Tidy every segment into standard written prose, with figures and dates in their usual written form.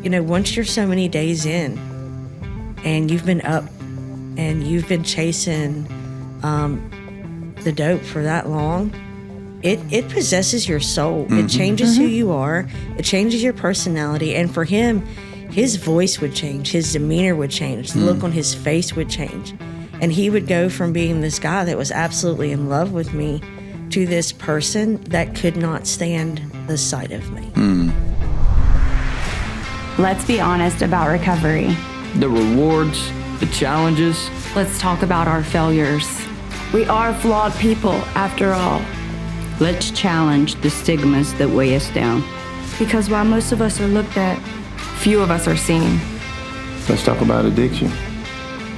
once you're so many days in and you've been up and you've been chasing the dope for that long, it possesses your soul. It changes who you are. It changes your personality. And for him, his voice would change. His demeanor would change. The look on his face would change. And he would go from being this guy that was absolutely in love with me to this person that could not stand the sight of me. Let's be honest about recovery. The rewards, the challenges. Let's talk about our failures. We are flawed people, after all. Let's challenge the stigmas that weigh us down. Because while most of us are looked at, few of us are seen. Let's talk about addiction.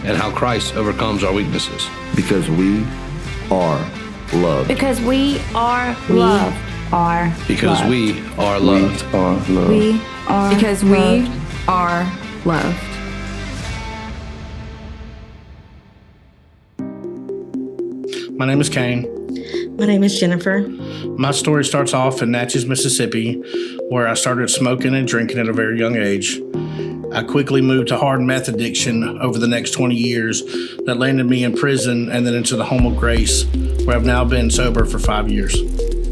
And how Christ overcomes our weaknesses. Because we are loved. Because we are loved. Because we are loved. We are loved. We are because loved. We are loved. My name is Kayne. My name is Jennifer. My story starts off in Natchez, Mississippi, where I started smoking and drinking at a very young age. I quickly moved to hard meth addiction over the next 20 years that landed me in prison and then into the home of grace, where I've now been sober for 5 years.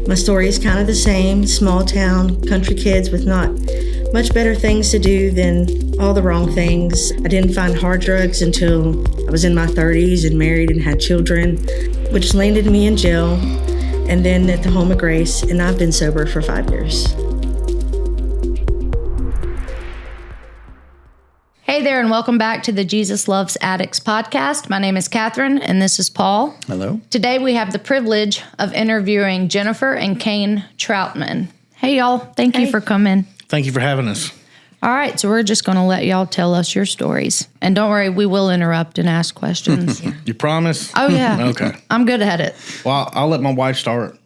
My story is kind of the same. Small town, country kids with not much better things to do than all the wrong things. I didn't find hard drugs until I was in my 30s and married and had children, which landed me in jail and then at the home of grace, and I've been sober for 5 years. Hey there, and welcome back to the Jesus Loves Addicts podcast. My name is Kathryn, and this is Paul. Hello. Today we have the privilege of interviewing Jennifer and Kayne Troutman. Hey, y'all. Thank you for coming. Thank you for having us. All right, so we're just going to let y'all tell us your stories. And don't worry, we will interrupt and ask questions. You promise? Oh, yeah. Okay. I'm good at it. Well, I'll let my wife start.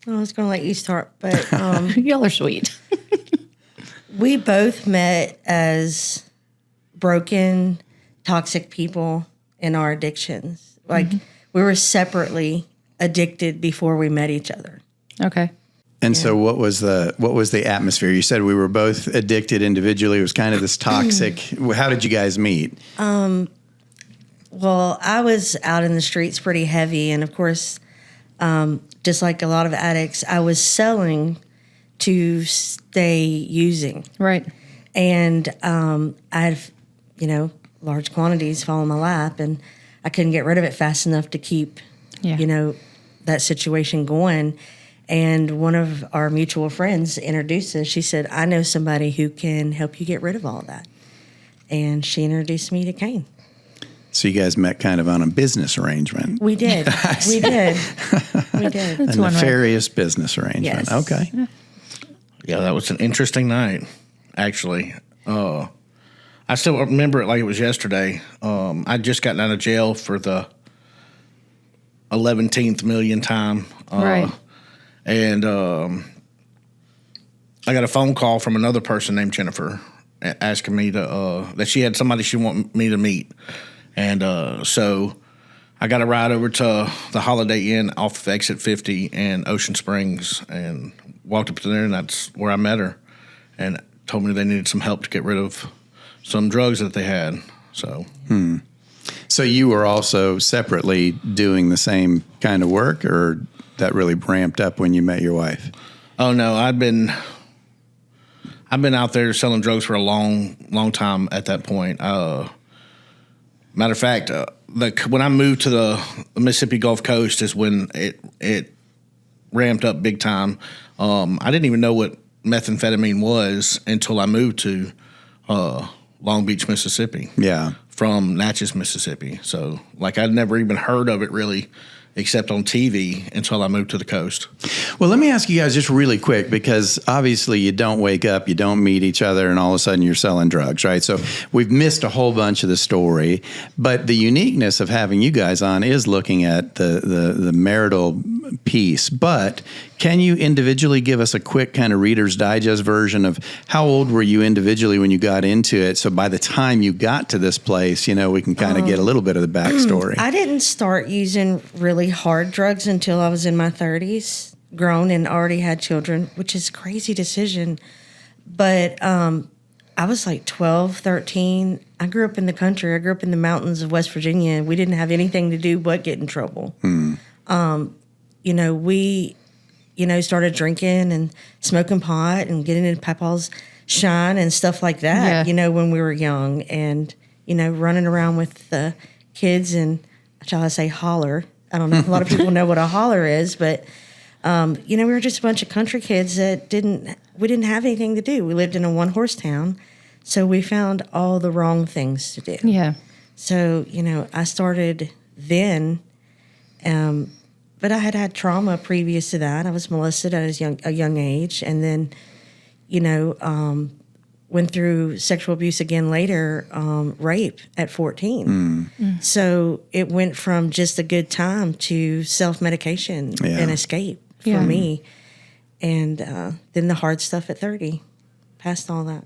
I was going to let you start, but Y'all are sweet. we both met as broken, toxic people in our addictions. Like, we were separately addicted before we met each other. Okay. And so what was the atmosphere? You said we were both addicted individually. It was kind of this toxic. How did you guys meet? Well, I was out in the streets pretty heavy. And of course, just like a lot of addicts, I was selling to stay using. Right. And I had, large quantities fall in my lap, and I couldn't get rid of it fast enough to keep, that situation going. And one of our mutual friends introduced us. She said, I know somebody who can help you get rid of all of that. And she introduced me to Kayne. So you guys met kind of on a business arrangement. We did. We did. A nefarious business arrangement. Yes. Okay. Yeah, that was an interesting night, actually. I still remember it like it was yesterday. I just gotten out of jail for the 11th million time. Right. And I got a phone call from another person named Jennifer asking me that she had somebody she wanted me to meet. And so I got a ride over to the Holiday Inn off of Exit 50 in Ocean Springs and walked up to there, and that's where I met her, and told me they needed some help to get rid of some drugs that they had. So. So you were also separately doing the same kind of work, or that really ramped up when you met your wife? Oh no, I've been out there selling drugs for a long time at that point. Matter of fact, when I moved to the Mississippi Gulf Coast is when it ramped up big time. I didn't even know what methamphetamine was until I moved to Long Beach, Mississippi. Yeah. From Natchez, Mississippi. So, I'd never even heard of it really, except on TV until I moved to the coast. Well, let me ask you guys just really quick, because obviously you don't wake up, you don't meet each other, and all of a sudden you're selling drugs, right? So we've missed a whole bunch of the story, but the uniqueness of having you guys on is looking at the marital piece. But can you individually give us a quick kind of Reader's Digest version of how old were you individually when you got into it? So by the time you got to this place, we can kind of get a little bit of the backstory. I didn't start using really hard drugs until I was in my 30s, grown and already had children, which is a crazy decision. But I I was like 12, 13. I grew up in the country. I grew up in the mountains of West Virginia. We didn't have anything to do but get in trouble. We, started drinking and smoking pot and getting into Papa's shine and stuff like that, when we were young. And, running around with the kids and, shall I say, holler. I don't know if a lot of people know what a holler is, but, we were just a bunch of country kids that we didn't have anything to do. We lived in a one-horse town, so we found all the wrong things to do. Yeah. So, I started then, but I had trauma previous to that. I was molested at a young age, and then, went through sexual abuse again later, rape at 14. So it went from just a good time to self-medication and escape for me. And then the hard stuff at 30, past all that.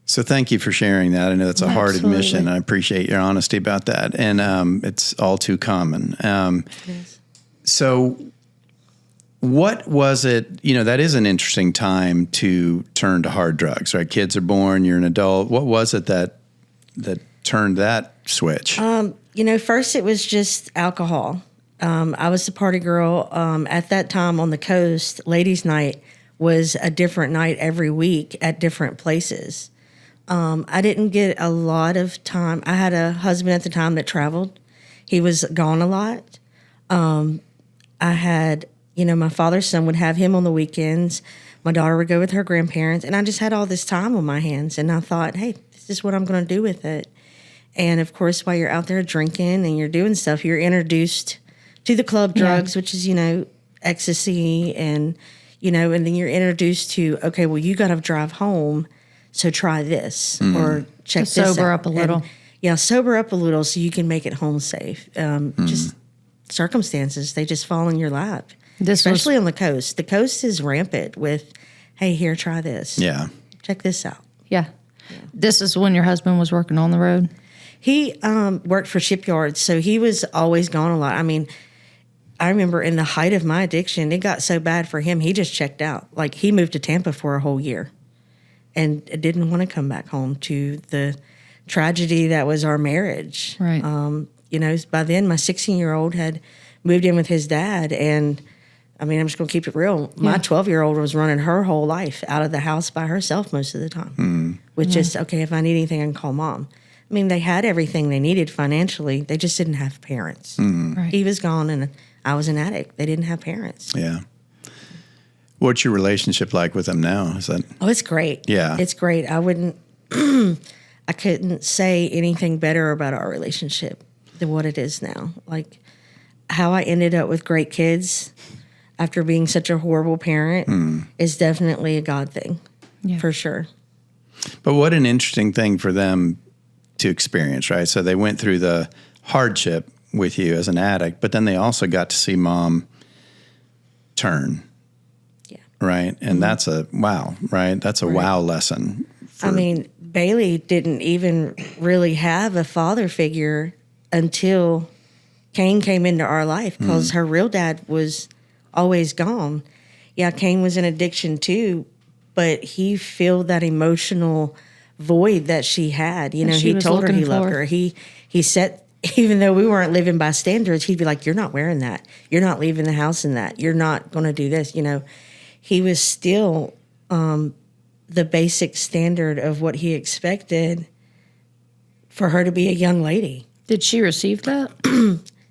So thank you for sharing that. I know that's a hard admission. I appreciate your honesty about that. And it's all too common. So what was it, that is an interesting time to turn to hard drugs, right? Kids are born, you're an adult. What was it that turned that switch? First it was just alcohol. I was the party girl. At that time on the coast, ladies' night was a different night every week at different places. I didn't get a lot of time. I had a husband at the time that traveled. He was gone a lot. I had, my father's son would have him on the weekends. My daughter would go with her grandparents. And I just had all this time on my hands. And I thought, hey, this is what I'm going to do with it. And, of course, while you're out there drinking and you're doing stuff, you're introduced to the club drugs, which is, ecstasy. And, and then you're introduced to, okay, well, you got to drive home. So try this or check this out. Sober up a little. Sober up a little so you can make it home safe. Just circumstances, they just fall in your lap. Especially on the coast. The coast is rampant with, hey, here, try this. Yeah. Check this out. Yeah. This is when your husband was working on the road? He worked for shipyards, so he was always gone a lot. I mean, I remember in the height of my addiction, it got so bad for him, he just checked out. Like, he moved to Tampa for a whole year and didn't want to come back home to the tragedy that was our marriage. Right. By then, my 16-year-old had moved in with his dad, and I'm just going to keep it real. My 12-year-old was running her whole life out of the house by herself most of the time, with just, okay, if I need anything, I can call mom. They had everything they needed financially. They just didn't have parents. Right. He was gone, and I was an addict. They didn't have parents. Yeah. What's your relationship like with them now? Is that? Oh, it's great. Yeah. It's great. I couldn't say anything better about our relationship than what it is now. Like, how I ended up with great kids after being such a horrible parent is definitely a God thing, for sure. But what an interesting thing for them to experience, right? So they went through the hardship with you as an addict, but then they also got to see mom turn. Yeah. Right? And that's a wow, right? That's a wow lesson. Bailey didn't even really have a father figure until Kayne came into our life because her real dad was always gone. Yeah, Kayne was in addiction too, but he filled that emotional void that she had. He told her he loved her. He said, even though we weren't living by standards, he'd be like, you're not wearing that. You're not leaving the house in that. You're not going to do this. He was still the basic standard of what he expected for her to be a young lady. Did she receive that?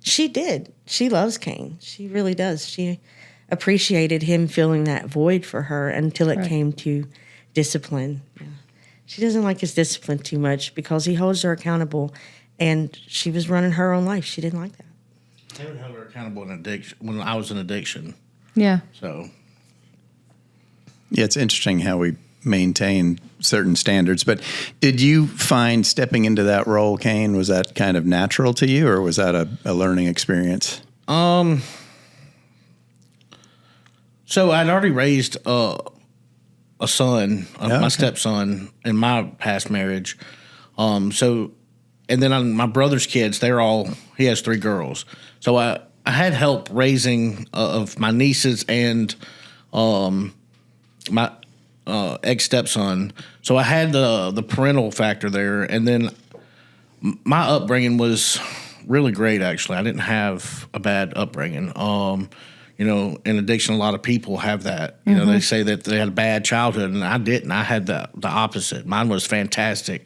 She did. She loves Kayne. She really does. She appreciated him filling that void for her until it came to discipline. Yeah. She doesn't like his discipline too much because he holds her accountable, and she was running her own life. She didn't like that. They would hold her accountable in addiction when I was in addiction. Yeah. So. Yeah, it's interesting how we maintain certain standards. But did you find stepping into that role, Kayne, was that kind of natural to you, or was that a learning experience? So I'd already raised a son, my stepson, in my past marriage. And then on my brother's kids, he has 3 girls. So I had help raising of my nieces and my ex stepson, so I had the parental factor there, and then my upbringing was really great. Actually, I didn't have a bad upbringing. In addiction, a lot of people have that. You know, they say that they had a bad childhood, and I didn't. I had the opposite. Mine was fantastic.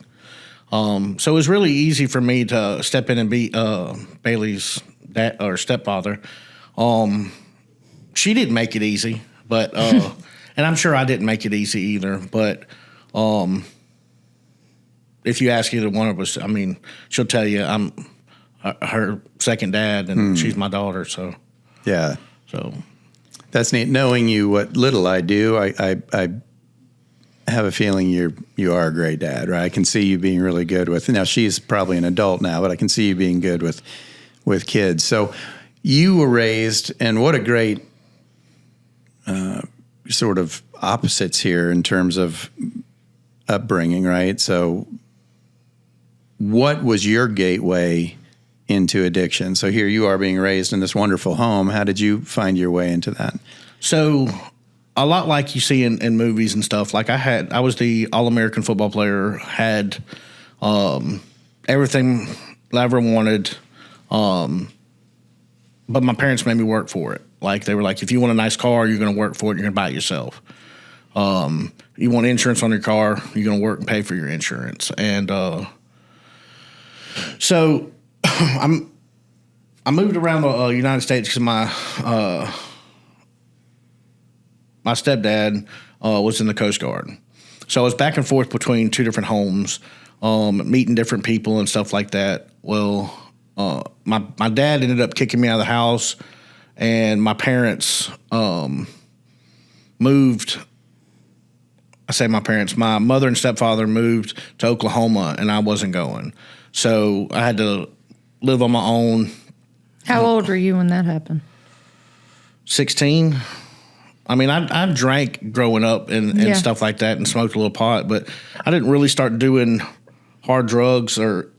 So it was really easy for me to step in and be Bailey's dad or stepfather. She didn't make it easy, but and I'm sure I didn't make it easy either. But if you ask either one of us, I mean, she'll tell you I'm her second dad, and she's my daughter. So yeah. So that's neat. Knowing you, what little I do, I have a feeling you are a great dad, right? I can see you being really good with. Now she's probably an adult now, but I can see you being good with kids. So you were raised, and what a great sort of opposites here in terms of upbringing, right? So what was your gateway into addiction? So here you are being raised in this wonderful home. How did you find your way into that? So a lot like you see in movies and stuff. Like I was the All-American football player, had everything I ever wanted, but my parents made me work for it. Like they were like, if you want a nice car, you're going to work for it. You're going to buy it yourself. You want insurance on your car, you're going to work and pay for your insurance. And so I moved around the United States because my stepdad was in the Coast Guard. So I was back and forth between two different homes, meeting different people and stuff like that. Well, my dad ended up kicking me out of the house, and my parents moved. I say my parents. My mother and stepfather moved to Oklahoma, and I wasn't going. So I had to live on my own. How old were you when that happened? 16. I mean, I drank growing up and stuff like that and smoked a little pot, but I didn't really start doing hard drugs until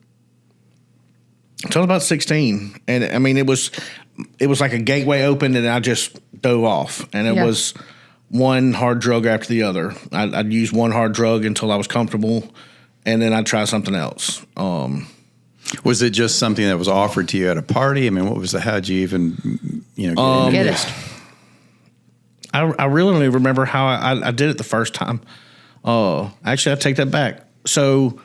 I was about 16. And, I mean, it was like a gateway opened, and I just dove off. And it was one hard drug after the other. I'd use one hard drug until I was comfortable, and then I'd try something else. Was it just something that was offered to you at a party? I mean, what was how'd you even, get it? I really don't even remember how I did it the first time. Actually, I take that back. So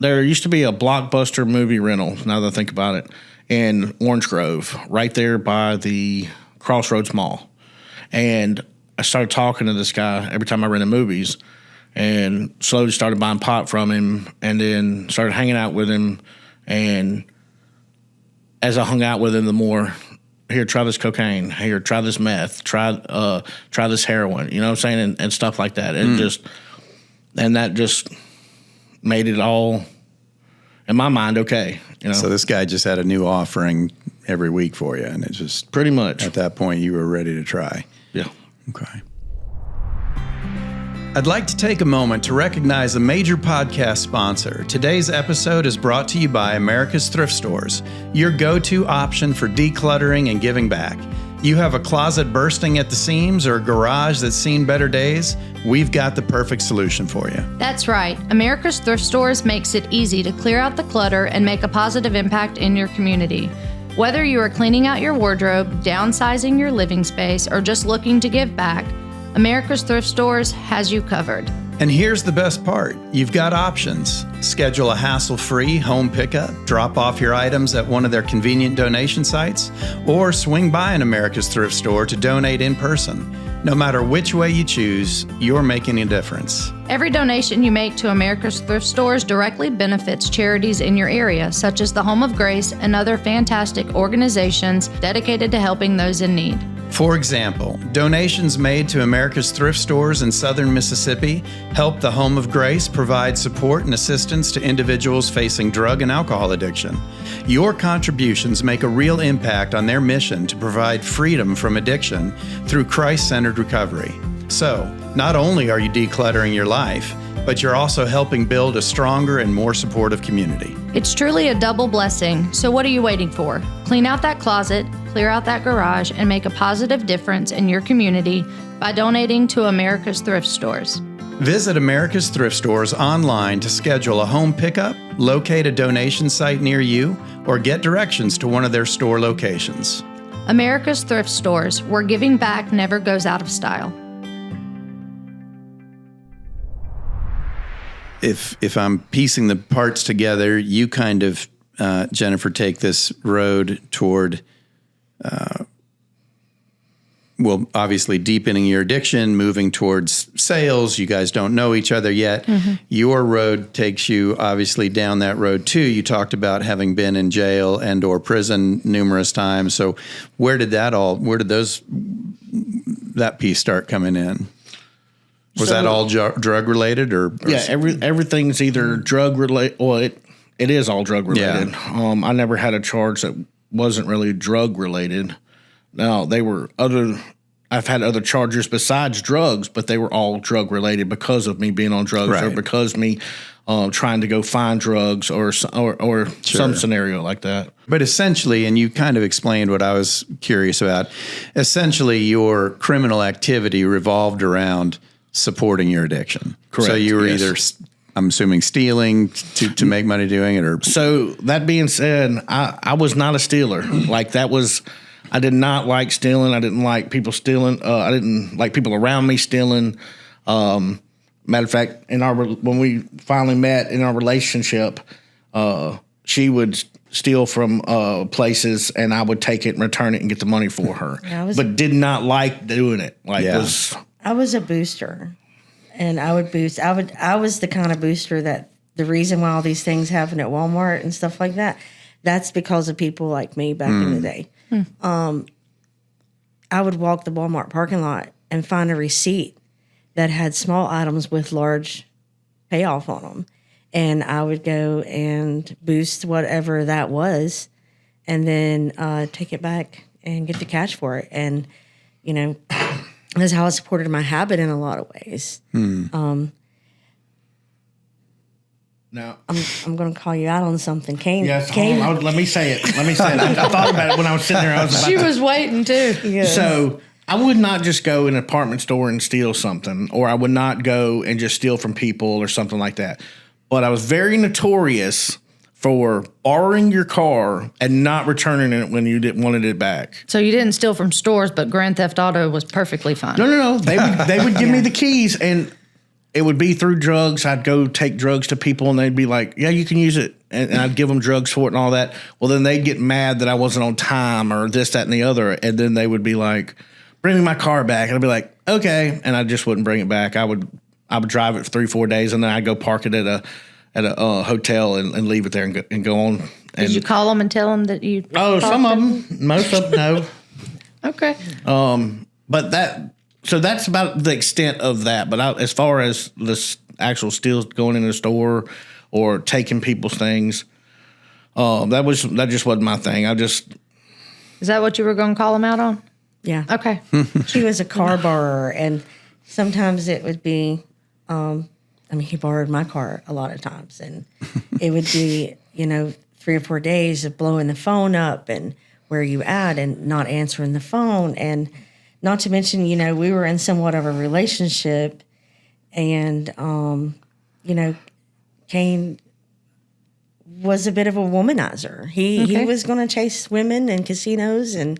there used to be a Blockbuster movie rental, now that I think about it, in Orange Grove, right there by the Crossroads Mall. And I started talking to this guy every time I rented movies, and slowly started buying pot from him, and then started hanging out with him. And as I hung out with him, the more, here, try this cocaine. Here, try this meth. Try this heroin. You know what I'm saying? And stuff like that. And that just made it all, in my mind, okay. So this guy just had a new offering every week for you, and it just pretty much at that point you were ready to try. Yeah. Okay. I'd like to take a moment to recognize a major podcast sponsor. Today's episode is brought to you by America's Thrift Stores, your go-to option for decluttering and giving back. You have a closet bursting at the seams or a garage that's seen better days? We've got the perfect solution for you. That's right. America's Thrift Stores makes it easy to clear out the clutter and make a positive impact in your community. Whether you are cleaning out your wardrobe, downsizing your living space, or just looking to give back, America's Thrift Stores has you covered. And here's the best part. You've got options. Schedule a hassle-free home pickup, drop off your items at one of their convenient donation sites, or swing by an America's Thrift Store to donate in person. No matter which way you choose, you're making a difference. Every donation you make to America's Thrift Stores directly benefits charities in your area, such as the Home of Grace and other fantastic organizations dedicated to helping those in need. For example, donations made to America's Thrift Stores in southern Mississippi help the Home of Grace provide support and assistance to individuals facing drug and alcohol addiction. Your contributions make a real impact on their mission to provide freedom from addiction through Christ-centered recovery. So, not only are you decluttering your life, but you're also helping build a stronger and more supportive community. It's truly a double blessing, so what are you waiting for? Clean out that closet, clear out that garage, and make a positive difference in your community by donating to America's Thrift Stores. Visit America's Thrift Stores online to schedule a home pickup, locate a donation site near you, or get directions to one of their store locations. America's Thrift Stores, where giving back never goes out of style. If I'm piecing the parts together, you kind of, Jennifer, take this road toward, obviously deepening your addiction, moving towards sales. You guys don't know each other yet. Mm-hmm. Your road takes you obviously down that road too. You talked about having been in jail and or prison numerous times. So where did that piece start coming in? Was that all drug related or yeah, everything's either drug related. Well, it is all drug related. Yeah. I never had a charge that wasn't really drug related. Now I've had other charges besides drugs, but they were all drug related because of me being on drugs or because me trying to go find drugs or some scenario like that. But essentially, and you kind of explained what I was curious about, essentially your criminal activity revolved around supporting your addiction. Correct. So you were either, I'm assuming, stealing to make money doing it, or. So that being said, I was not a stealer. Like I did not like stealing. I didn't like people stealing. I didn't like people around me stealing. Matter of fact, when we finally met in our relationship, she would steal from places, and I would take it and return it and get the money for her. But did not like doing it. I was a booster, and I would boost. I was the kind of booster that the reason why all these things happen at Walmart and stuff like that, that's because of people like me back in the day. I would walk the Walmart parking lot and find a receipt that had small items with large payoff on them, and I would go and boost whatever that was, and then take it back and get the cash for it, and that's how I supported my habit in a lot of ways. Now I'm going to call you out on something, Kayne. Yes, let me say it. I thought about it when I was sitting there. She was waiting too. Yeah. So I would not just go in an apartment store and steal something, or I would not go and just steal from people or something like that. But I was very notorious for borrowing your car and not returning it when you wanted it back. So you didn't steal from stores, but Grand Theft Auto was perfectly fine. No. They would give me the keys, and it would be through drugs. I'd go take drugs to people, and they'd be like, yeah, you can use it. And I'd give them drugs for it and all that. Well, then they'd get mad that I wasn't on time or this, that, and the other. And then they would be like, bring me my car back. And I'd be like, okay. And I just wouldn't bring it back. I would drive it for 3-4 days, and then I'd go park it at a hotel and leave it there and go on. Did you call them and tell them that you? Oh, some of them. Most of them, no. Okay. But that's about the extent of that. But as far as the actual steals going in the store or taking people's things, that just wasn't my thing. Is that what you were going to call them out on? Yeah. Okay. She was a car borrower, and sometimes it would be, he borrowed my car a lot of times, and it would be, 3 or 4 days of blowing the phone up and where you at and not answering the phone. And not to mention, we were in somewhat of a relationship, and, Kayne was a bit of a womanizer. He was going to chase women in casinos, and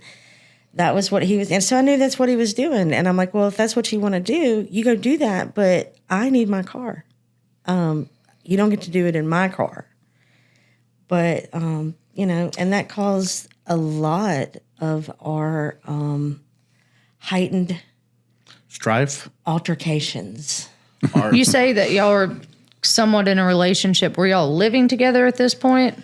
that was what he was. And so I knew that's what he was doing. And I'm like, well, if that's what you want to do, you go do that. But I need my car. You don't get to do it in my car. But, and that caused a lot of our heightened strife, altercations. You say that y'all are somewhat in a relationship. Were y'all living together at this point?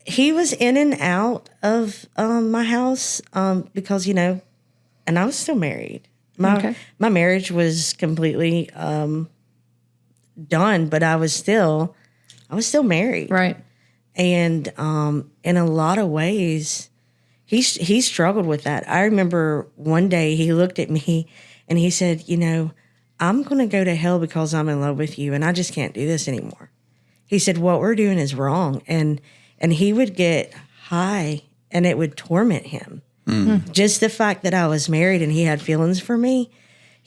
He was in and out of my house because, and I was still married. My marriage was completely done, but I was still married. Right. And in a lot of ways, he struggled with that. I remember one day he looked at me and he said, I'm going to go to hell because I'm in love with you, and I just can't do this anymore. He said, what we're doing is wrong. And he would get high, and it would torment him. Mm. Just the fact that I was married and he had feelings for me,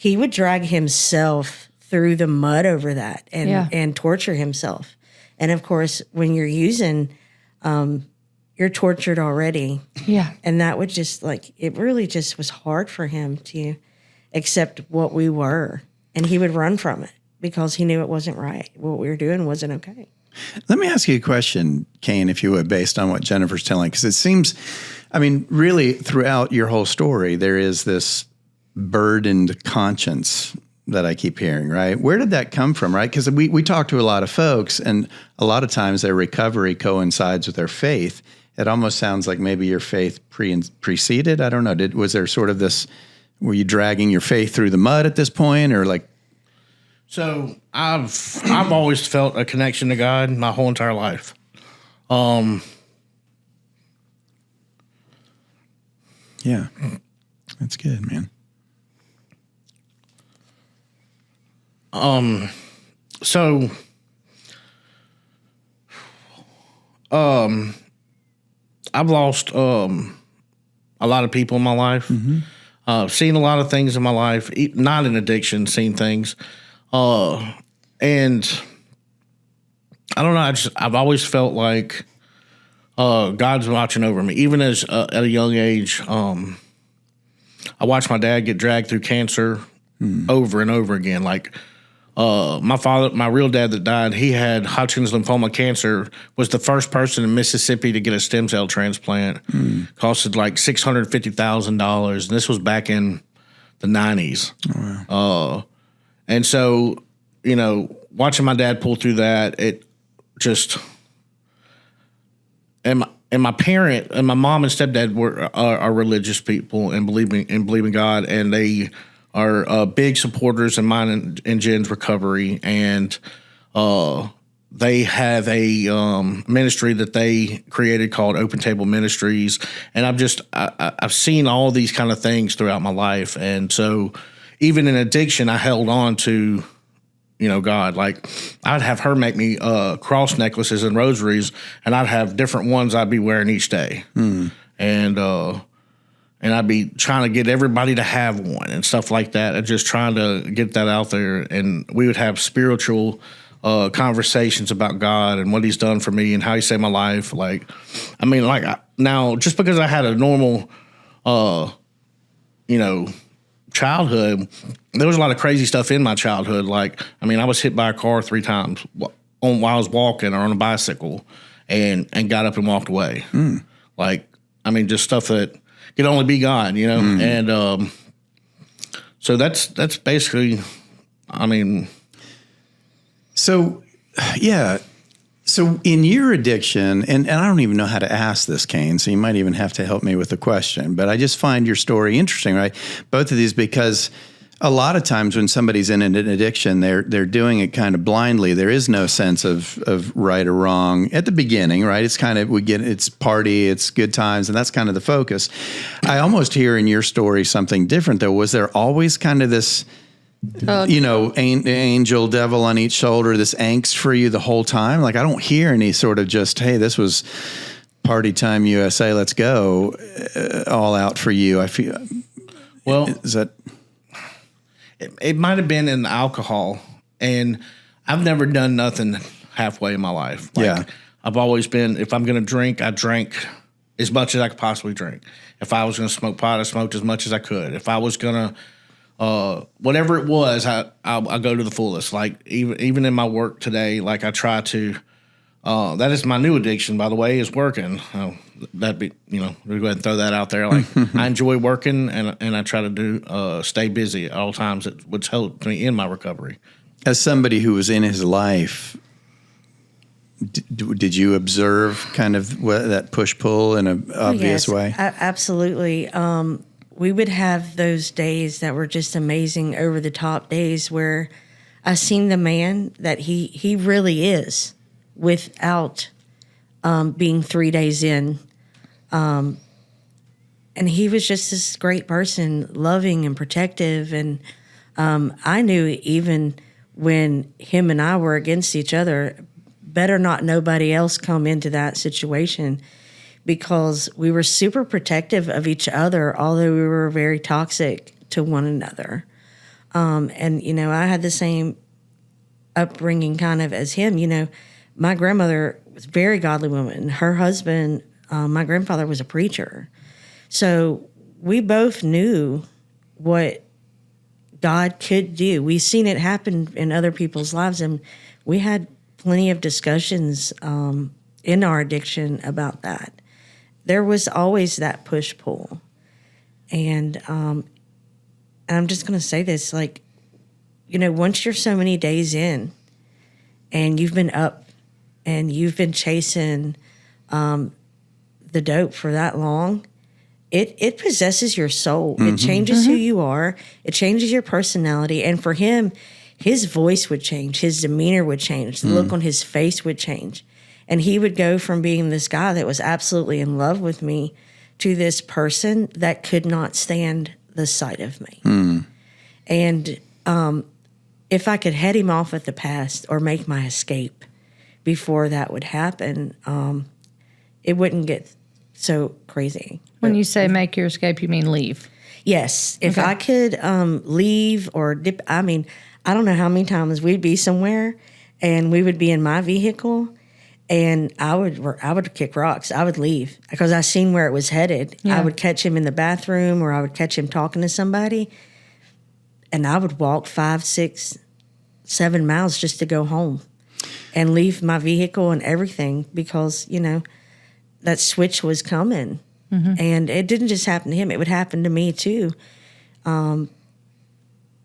he would drag himself through the mud over that and torture himself. And of course, when you're using, you're tortured already. Yeah. And that would just it really just was hard for him to accept what we were. And he would run from it because he knew it wasn't right. What we were doing wasn't okay. Let me ask you a question, Kayne, if you would, based on what Jennifer's telling, because it seems, really throughout your whole story, there is this burdened conscience that I keep hearing, right? Where did that come from, right? Because we talk to a lot of folks, and a lot of times their recovery coincides with their faith. It almost sounds like maybe your faith preceded. I don't know. Was there sort of this, were you dragging your faith through the mud at this point, or like? So I've always felt a connection to God my whole entire life. Yeah, that's good, man. So I've lost a lot of people in my life. Seen a lot of things in my life, not in addiction, seen things. And I don't know, I've always felt like God's watching over me. Even as at a young age, I watched my dad get dragged through cancer over and over again. Like my real dad that died, he had Hodgkin's lymphoma cancer, was the first person in Mississippi to get a stem cell transplant. Costed like $650,000. And this was back in the 90s. Oh, wow. And so, watching my dad pull through that, it just, and my parent and my mom and stepdad are religious people and believe in God, and they are big supporters in mine and Jen's recovery, and they have a ministry that they created called Open Table Ministries, and I've seen all these kind of things throughout my life, and so even in addiction, I held on to, God. Like, I'd have her make me cross necklaces and rosaries, and I'd have different ones I'd be wearing each day. And I'd be trying to get everybody to have one and stuff like that, and just trying to get that out there. And we would have spiritual conversations about God and what He's done for me and how He saved my life. Now, just because I had a normal, childhood, there was a lot of crazy stuff in my childhood. I was hit by a car 3 times while I was walking or on a bicycle, and got up and walked away. Just stuff that could only be God, And so that's basically, So, yeah. So in your addiction, and I don't even know how to ask this, Kayne, so you might even have to help me with the question, but I just find your story interesting, right? Both of these, because a lot of times when somebody's in an addiction, they're doing it kind of blindly. There is no sense of right or wrong at the beginning, right? It's kind of, it's party, it's good times, and that's kind of the focus. I almost hear in your story something different, though. Was there always kind of this, angel, devil on each shoulder, this angst for you the whole time? Like, I don't hear any sort of just, hey, this was party time USA, let's go, all out for you. I feel, well, is that... It might have been in alcohol, and I've never done nothing halfway in my life. I've always been, if I'm going to drink, I drank as much as I could possibly drink. If I was going to smoke pot, I smoked as much as I could. If I was going to, whatever it was, I'll go to the fullest. Like, even in my work today, like, I try to, that is my new addiction, by the way, is working. That'd be, we go ahead and throw that out there. Like, I enjoy working, and I try to stay busy at all times, which helped me in my recovery. As somebody who was in his life, did you observe kind of that push-pull in an obvious way? Absolutely. We would have those days that were just amazing, over-the-top days where I seen the man that he really is without being 3 days in. And he was just this great person, loving and protective. And I knew even when him and I were against each other, better not nobody else come into that situation, because we were super protective of each other, although we were very toxic to one another. And, you know, I had the same upbringing kind of as him. You know, my grandmother was a very godly woman. Her husband, my grandfather, was a preacher. So we both knew what God could do. We've seen it happen in other people's lives, and we had plenty of discussions in our addiction about that. There was always that push-pull. And I'm just going to say this, like, you know, once you're so many days in and you've been up and you've been chasing the dope for that long, it possesses your soul. It changes who you are. It changes your personality. And for him, his voice would change. His demeanor would change. The look on his face would change. And he would go from being this guy that was absolutely in love with me to this person that could not stand the sight of me. And if I could head him off at the past or make my escape before that would happen, it wouldn't get so crazy. When you say make your escape, you mean leave? Yes. If I could leave or dip, I mean, I don't know how many times we'd be somewhere and we would be in my vehicle and I would kick rocks. I would leave because I seen where it was headed. Yeah. I would catch him in the bathroom or I would catch him talking to somebody and I would walk 5, 6, 7 miles just to go home and leave my vehicle and everything because, you know, that switch was coming. And it didn't just happen to him. It would happen to me too. And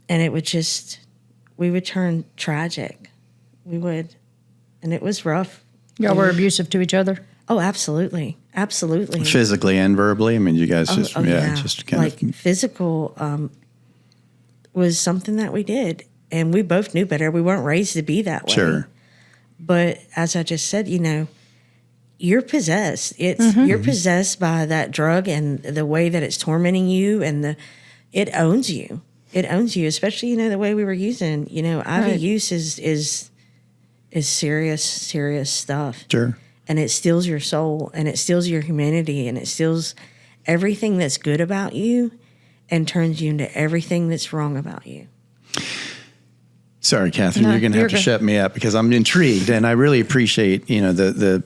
it would just, we would turn tragic. We would. And it was rough. Y'all were abusive to each other? Oh, absolutely. Absolutely. Physically and verbally? I mean, you guys just, just kind like physical was something that we did. And we both knew better. We weren't raised to be that way. Sure. But as I just said, you know, you're possessed. You're possessed by that drug and the way that it's tormenting you, and it owns you. It owns you, especially, you know, the way we were using. You know, IV use is serious stuff. Sure. And it steals your soul, and it steals your humanity, and it steals everything that's good about you, and turns you into everything that's wrong about you. Sorry, Kathryn, you're going to have to shut me up because I'm intrigued, and I really appreciate, you know, the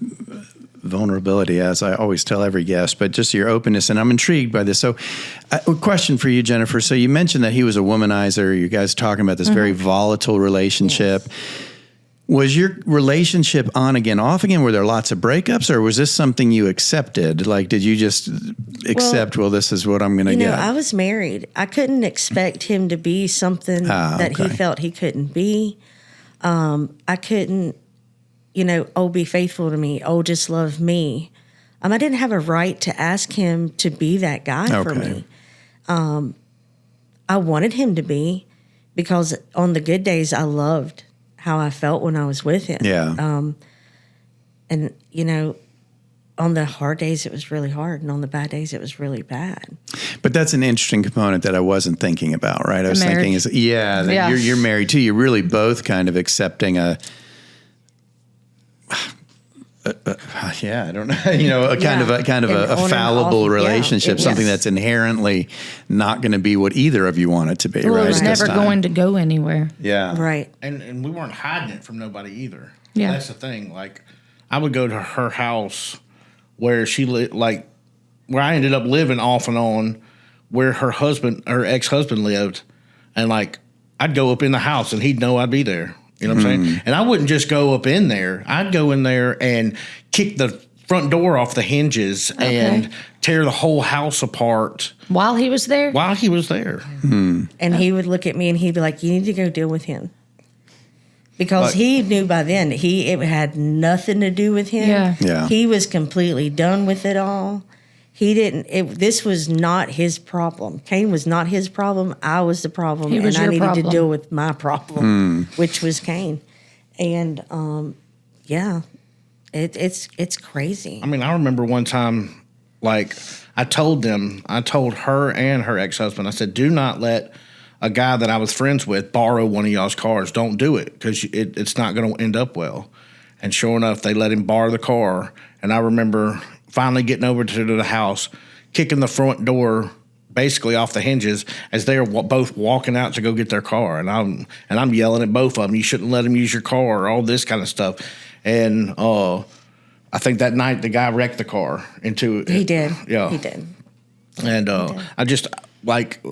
vulnerability, as I always tell every guest, but just your openness, and I'm intrigued by this. So, a question for you, Jennifer. So you mentioned that he was a womanizer. You guys talking about this very volatile relationship. Yes. Was your relationship on again, off again? Were there lots of breakups, or was this something you accepted? Like, did you just accept, well this is what I'm going to get? You know, I was married. I couldn't expect him to be something that he felt he couldn't be. I couldn't, you know, be faithful to me. Just love me. I didn't have a right to ask him to be that guy for me. I wanted him to be, because on the good days, I loved how I felt when I was with him. Yeah. And, you know, on the hard days, it was really hard. And on the bad days, it was really bad. But that's an interesting component that I wasn't thinking about, right? I was thinking you're married too. You're really both kind of accepting I don't know, you know, a kind of a fallible relationship, something that's inherently not going to be what either of you want it to be, right? It was never going to go anywhere. Yeah. Right. And we weren't hiding it from nobody either. Yeah. That's the thing. Like, I would go to her house where she lived, like, where I ended up living off and on, where her ex-husband lived. And, like, I'd go up in the house and he'd know I'd be there. You know what I'm saying? And I wouldn't just go up in there. I'd go in there and kick the front door off the hinges and tear the whole house apart. While he was there? While he was there. And he would look at me and he'd be like, you need to go deal with him. Because he knew by then it had nothing to do with him. Yeah. He was completely done with it all. This was not his problem. Kayne was not his problem. I was the problem. He was and I needed problem. to deal with my problem, which was Kayne. And it's crazy. I mean, I remember one time, like, I told her and her ex-husband, I said, do not let a guy that I was friends with borrow one of y'all's cars. Don't do it, because it's not going to end up well. And sure enough, they let him borrow the car. And I remember finally getting over to the house, kicking the front door basically off the hinges as they're both walking out to go get their car, and I'm yelling at both of them. You shouldn't let them use your car, all this kind of stuff. And I think that night the guy wrecked the car into. He did. Yeah, he did. And I just like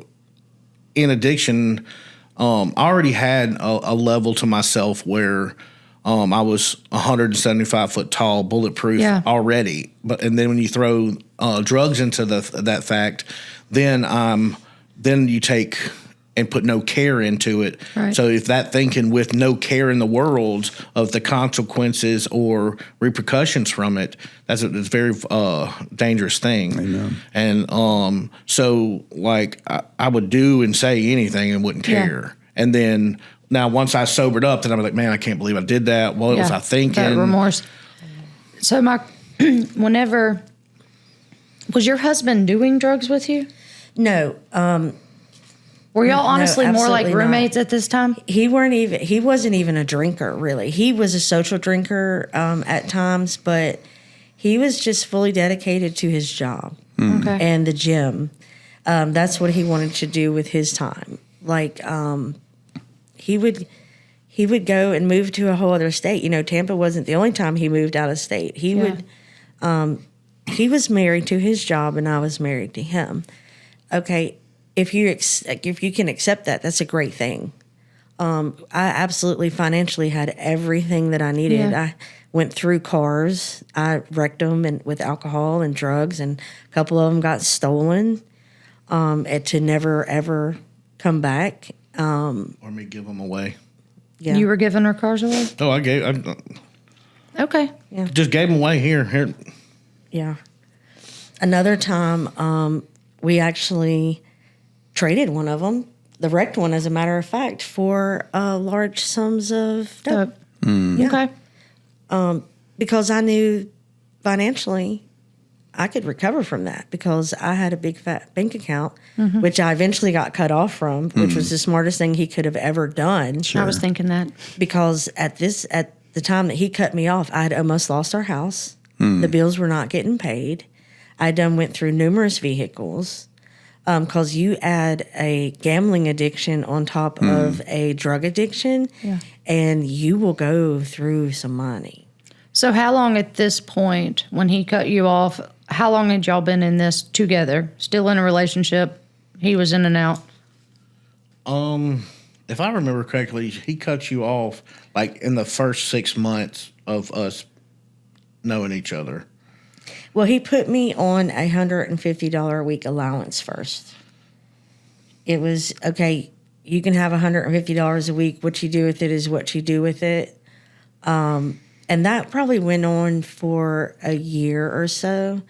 in addiction. I already had a level to myself where I was 175 foot tall, bulletproof already. And then when you throw drugs into that fact, then you take and put no care into it. Right. So if that thinking with no care in the world of the consequences or repercussions from it, it's a very dangerous thing. Amen. And so like I would do and say anything and wouldn't care. And then now once I sobered up, then I'm like, man, I can't believe I did that. What was I thinking? That remorse. So whenever, was your husband doing drugs with you? No. Were y'all honestly more like roommates at this time? He wasn't even a drinker, really. He was a social drinker at times, but he was just fully dedicated to his job and the gym. That's what he wanted to do with his time. Like, he would go and move to a whole other state. You know, Tampa wasn't the only time he moved out of state. He was married to his job, and I was married to him. Okay. If you can accept that, that's a great thing. I absolutely financially had everything that I needed. I went through cars. I wrecked them with alcohol and drugs, and a couple of them got stolen to never, ever come back. Or me give them away. Yeah. You were giving her cars away? Oh, Okay. Yeah. Just gave them away here. Yeah. Another time, we actually traded one of them, the wrecked one, as a matter of fact, for large sums of dope. Okay. Because I knew financially I could recover from that because I had a big fat bank account, which I eventually got cut off from, which was the smartest thing he could have ever done. Sure. I was thinking that. Because at the time that he cut me off, I had almost lost our house. The bills were not getting paid. I went through numerous vehicles. Because you add a gambling addiction on top of a drug addiction, and you will go through some money. So how long at this point, when he cut you off, how long had y'all been in this together? Still in a relationship? He was in and out? If I remember correctly, he cut you off like in the first 6 months of us knowing each other. Well, he put me on a $150 a week allowance first. It was, okay, you can have $150 a week. What you do with it is what you do with it. And that probably went on for a year or so.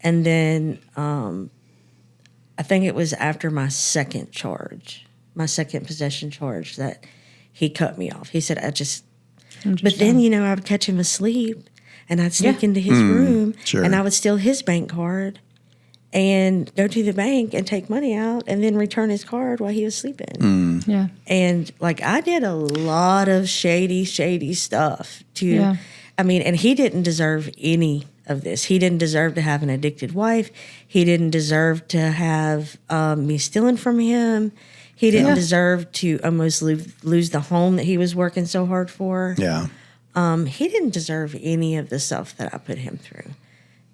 And then I think it was after my second possession charge, that he cut me off. He said, but then, I would catch him asleep. And I'd sneak into his room, and I would steal his bank card and go to the bank and take money out and then return his card while he was sleeping. Yeah. And, I did a lot of shady stuff and he didn't deserve any of this. He didn't deserve to have an addicted wife. He didn't deserve to have me stealing from him. He didn't deserve to almost lose the home that he was working so hard for. Yeah. He didn't deserve any of the stuff that I put him through.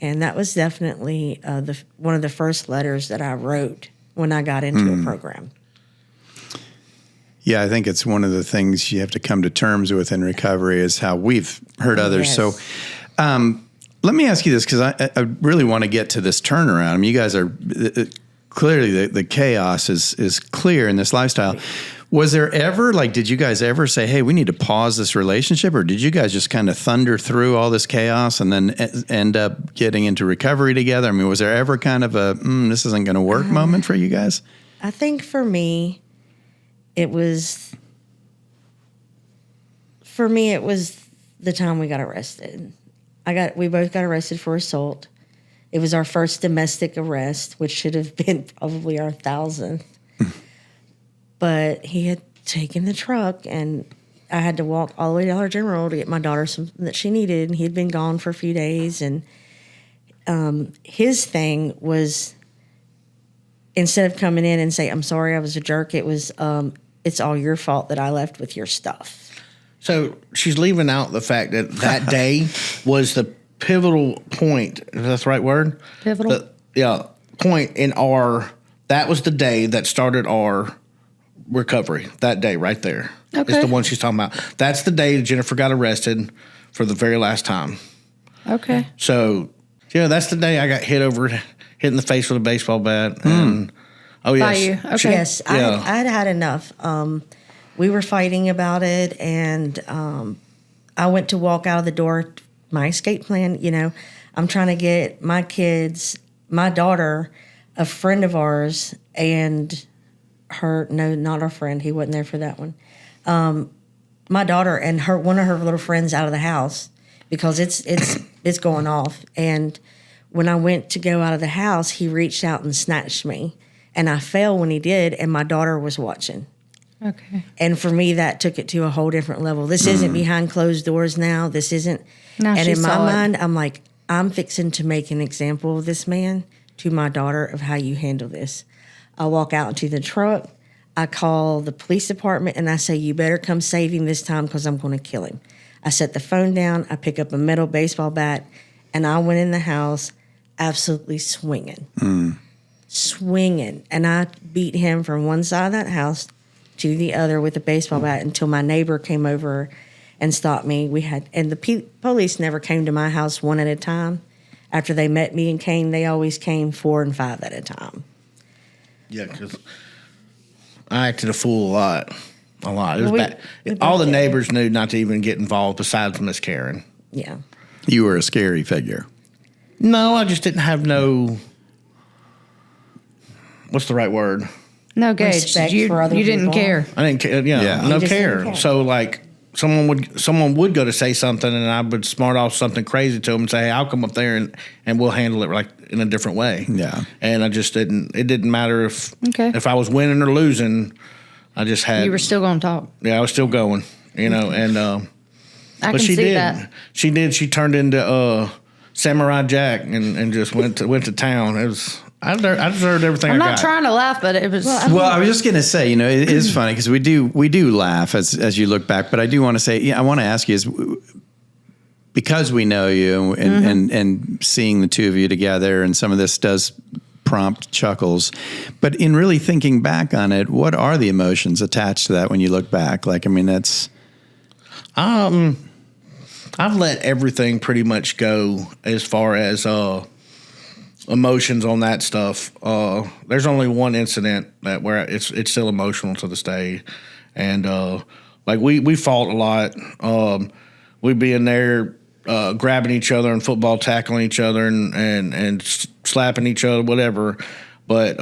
And that was definitely one of the first letters that I wrote when I got into a program. Yeah, I think it's one of the things you have to come to terms with in recovery is how we've heard others. Yes. So let me ask you this, because I really want to get to this turnaround. I mean, you guys are clearly the chaos is clear in this lifestyle. Was there ever, did you guys ever say, hey, we need to pause this relationship? Or did you guys just kind of thunder through all this chaos and then end up getting into recovery together? I mean, was there ever kind of a, this isn't going to work moment for you guys? I think for me, it was the time we got arrested. We both got arrested for assault. It was our first domestic arrest, which should have been probably our 1,000th. But he had taken the truck, and I had to walk all the way to Dollar General to get my daughter something that she needed. And he had been gone for a few days. And his thing was instead of coming in and say, I'm sorry, I was a jerk, it was, it's all your fault that I left with your stuff. So she's leaving out the fact that that day was the pivotal point. Is that the right word? Pivotal? Point in that was the day that started our recovery. That day right there. Okay. It's the one she's talking about. That's the day Jennifer got arrested for the very last time. Okay. So, that's the day I got hit in the face with a baseball bat. And, oh, yes. By you. Okay. Yes, Yeah. I had enough. We were fighting about it, and I went to walk out of the door. My escape plan, I'm trying to get my kids, my daughter, a friend of ours, and not our friend. He wasn't there for that one. My daughter and one of her little friends out of the house because it's going off. And when I went to go out of the house, he reached out and snatched me, and I fell when he did, and my daughter was watching. Okay. And for me, that took it to a whole different level. This isn't behind closed doors now. This isn't. Now and she in my saw it. mind, I'm like, I'm fixing to make an example of this man to my daughter of how you handle this. I walk out into the truck. I call the police department, and I say, you better come save him this time because I'm going to kill him. I set the phone down. I pick up a metal baseball bat, and I went in the house absolutely swinging. Swinging. And I beat him from one side of that house to the other with a baseball bat until my neighbor came over and stopped me. And the police never came to my house one at a time. After they met me and Kayne, they always came 4 and 5 at a time. Yeah, because I acted a fool a lot. It was We bad. both All the did. neighbors knew not to even get involved besides Miss Karen. Yeah. You were a scary figure. No, I just didn't have no. What's the right word? No gauge. Respect You for other didn't people. care. I didn't care. Yeah. No You just care. didn't care. So like someone would go to say something, and I would smart off something crazy to them and say, "Hey, I'll come up there and we'll handle it like in a different way." Yeah. And I just didn't. It didn't matter Okay. if I was winning or losing. I just had. You were still going to talk. Yeah, I was still going. And I but can she see did. that. She did. She turned into Samurai Jack and just went to town. It was. I deserved everything I'm I not got. trying to laugh, but it was. Well, I was just going to say, it is funny because we do laugh as you look back, but I do want to say, I want to ask you is because we know you and seeing the two of you together, and some of this does prompt chuckles, but in really thinking back on it, what are the emotions attached to that when you look back? Like, I mean, that's. I've let everything pretty much go as far as emotions on that stuff. There's only one incident where it's still emotional to this day, and like we fought a lot. We'd be in there grabbing each other and football tackling each other and slapping each other, whatever. But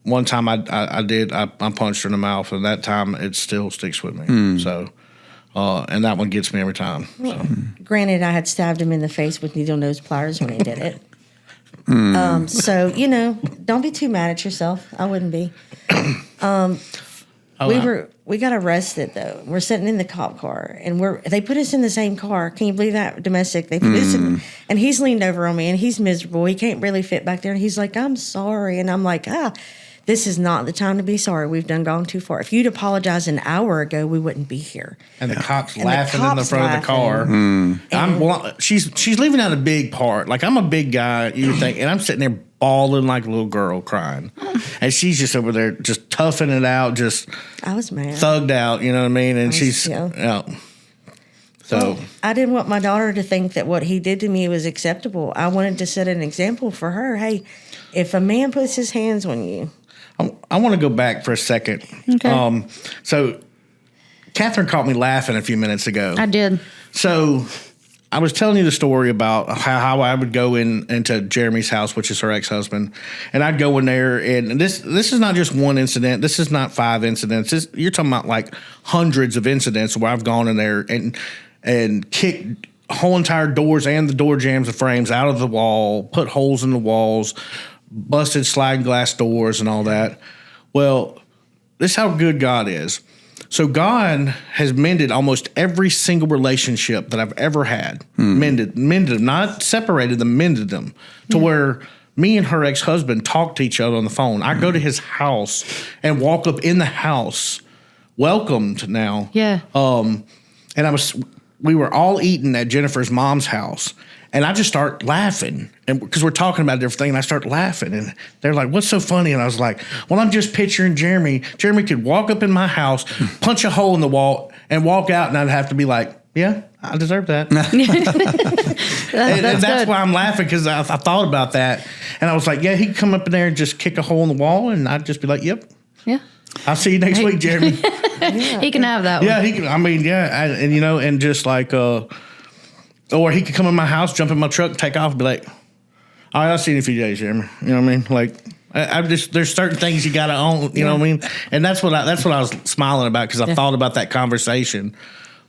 one time I punched her in the mouth, and that time it still sticks with me. So. And that one gets me every time. So. Granted, I had stabbed him in the face with needle nose pliers when he did it. So, don't be too mad at yourself. I wouldn't be. We got arrested though. We're sitting in the cop car, and they put us in the same car. Can you believe that? Domestic. They put us in, and he's leaned over on me, and he's miserable. He can't really fit back there, and he's like, "I'm sorry," and I'm like, this is not the time to be sorry. We've gone too far. If you'd apologized an hour ago, we wouldn't be here. And the cops And the laughing in the cops front of the car. She's leaving out a big part. Like, I'm a big guy, you would think, and I'm sitting there bawling like a little girl crying. And she's just over there just toughing it out, just I was mad. thugged out, you know what I mean? And she's yeah. So I didn't want my daughter to think that what he did to me was acceptable. I wanted to set an example for her. Hey, if a man puts his hands on you. I want to go back for a second. Okay. So Kathryn caught me laughing a few minutes ago. I did. So I was telling you the story about how I would go into Jeremy's house, which is her ex-husband, and I'd go in there, and this is not just one incident. This is not 5 incidents. You're talking about like hundreds of incidents where I've gone in there and kicked whole entire doors and the door jambs and frames out of the wall, put holes in the walls, busted sliding glass doors and all that. Well, this is how good God is. So God has mended almost every single relationship that I've ever had. Mended them, not separated them, mended them to where me and her ex-husband talk to each other on the phone. I go to his house and walk up in the house, welcomed now. Yeah. And we were all eating at Jennifer's mom's house. And I just start laughing, and because we're talking about different things, and I start laughing, and they're like, "What's so funny?" And I was like, "Well, I'm just picturing Jeremy. Jeremy could walk up in my house, punch a hole in the wall, and walk out, and I'd have to be like, yeah, I deserve that." and that's why I'm laughing, because I thought about that, and I was like, "Yeah, he could come up in there and just kick a hole in the wall, and I'd just be like, yep, yeah, I'll see you next week, Jeremy." He can have that one. Yeah, he can. I mean, yeah, and you know, and just like. Or he could come in my house, jump in my truck, take off, and be like, "All right, I'll see you in a few days, Jeremy." You know what I mean? Like, I'm just, there's certain things you got to own. You know what I mean? And that's what I was smiling about, because I thought about that conversation.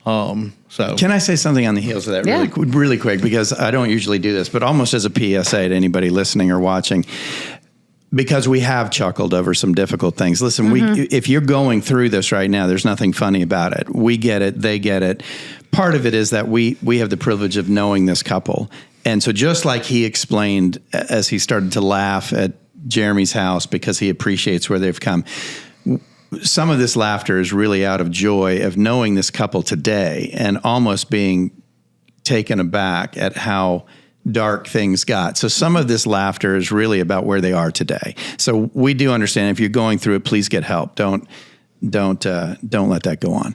So can I say something on the heels of that really quick? Because I don't usually do this, but almost as a PSA to anybody listening or watching. Because we have chuckled over some difficult things. Listen, if you're going through this right now, there's nothing funny about it. We get it. They get it. Part of it is that we have the privilege of knowing this couple. And so just like he explained as he started to laugh at Jeremy's house because he appreciates where they've come, some of this laughter is really out of joy of knowing this couple today and almost being taken aback at how dark things got. So some of this laughter is really about where they are today. So we do understand if you're going through it, please get help. Don't let that go on.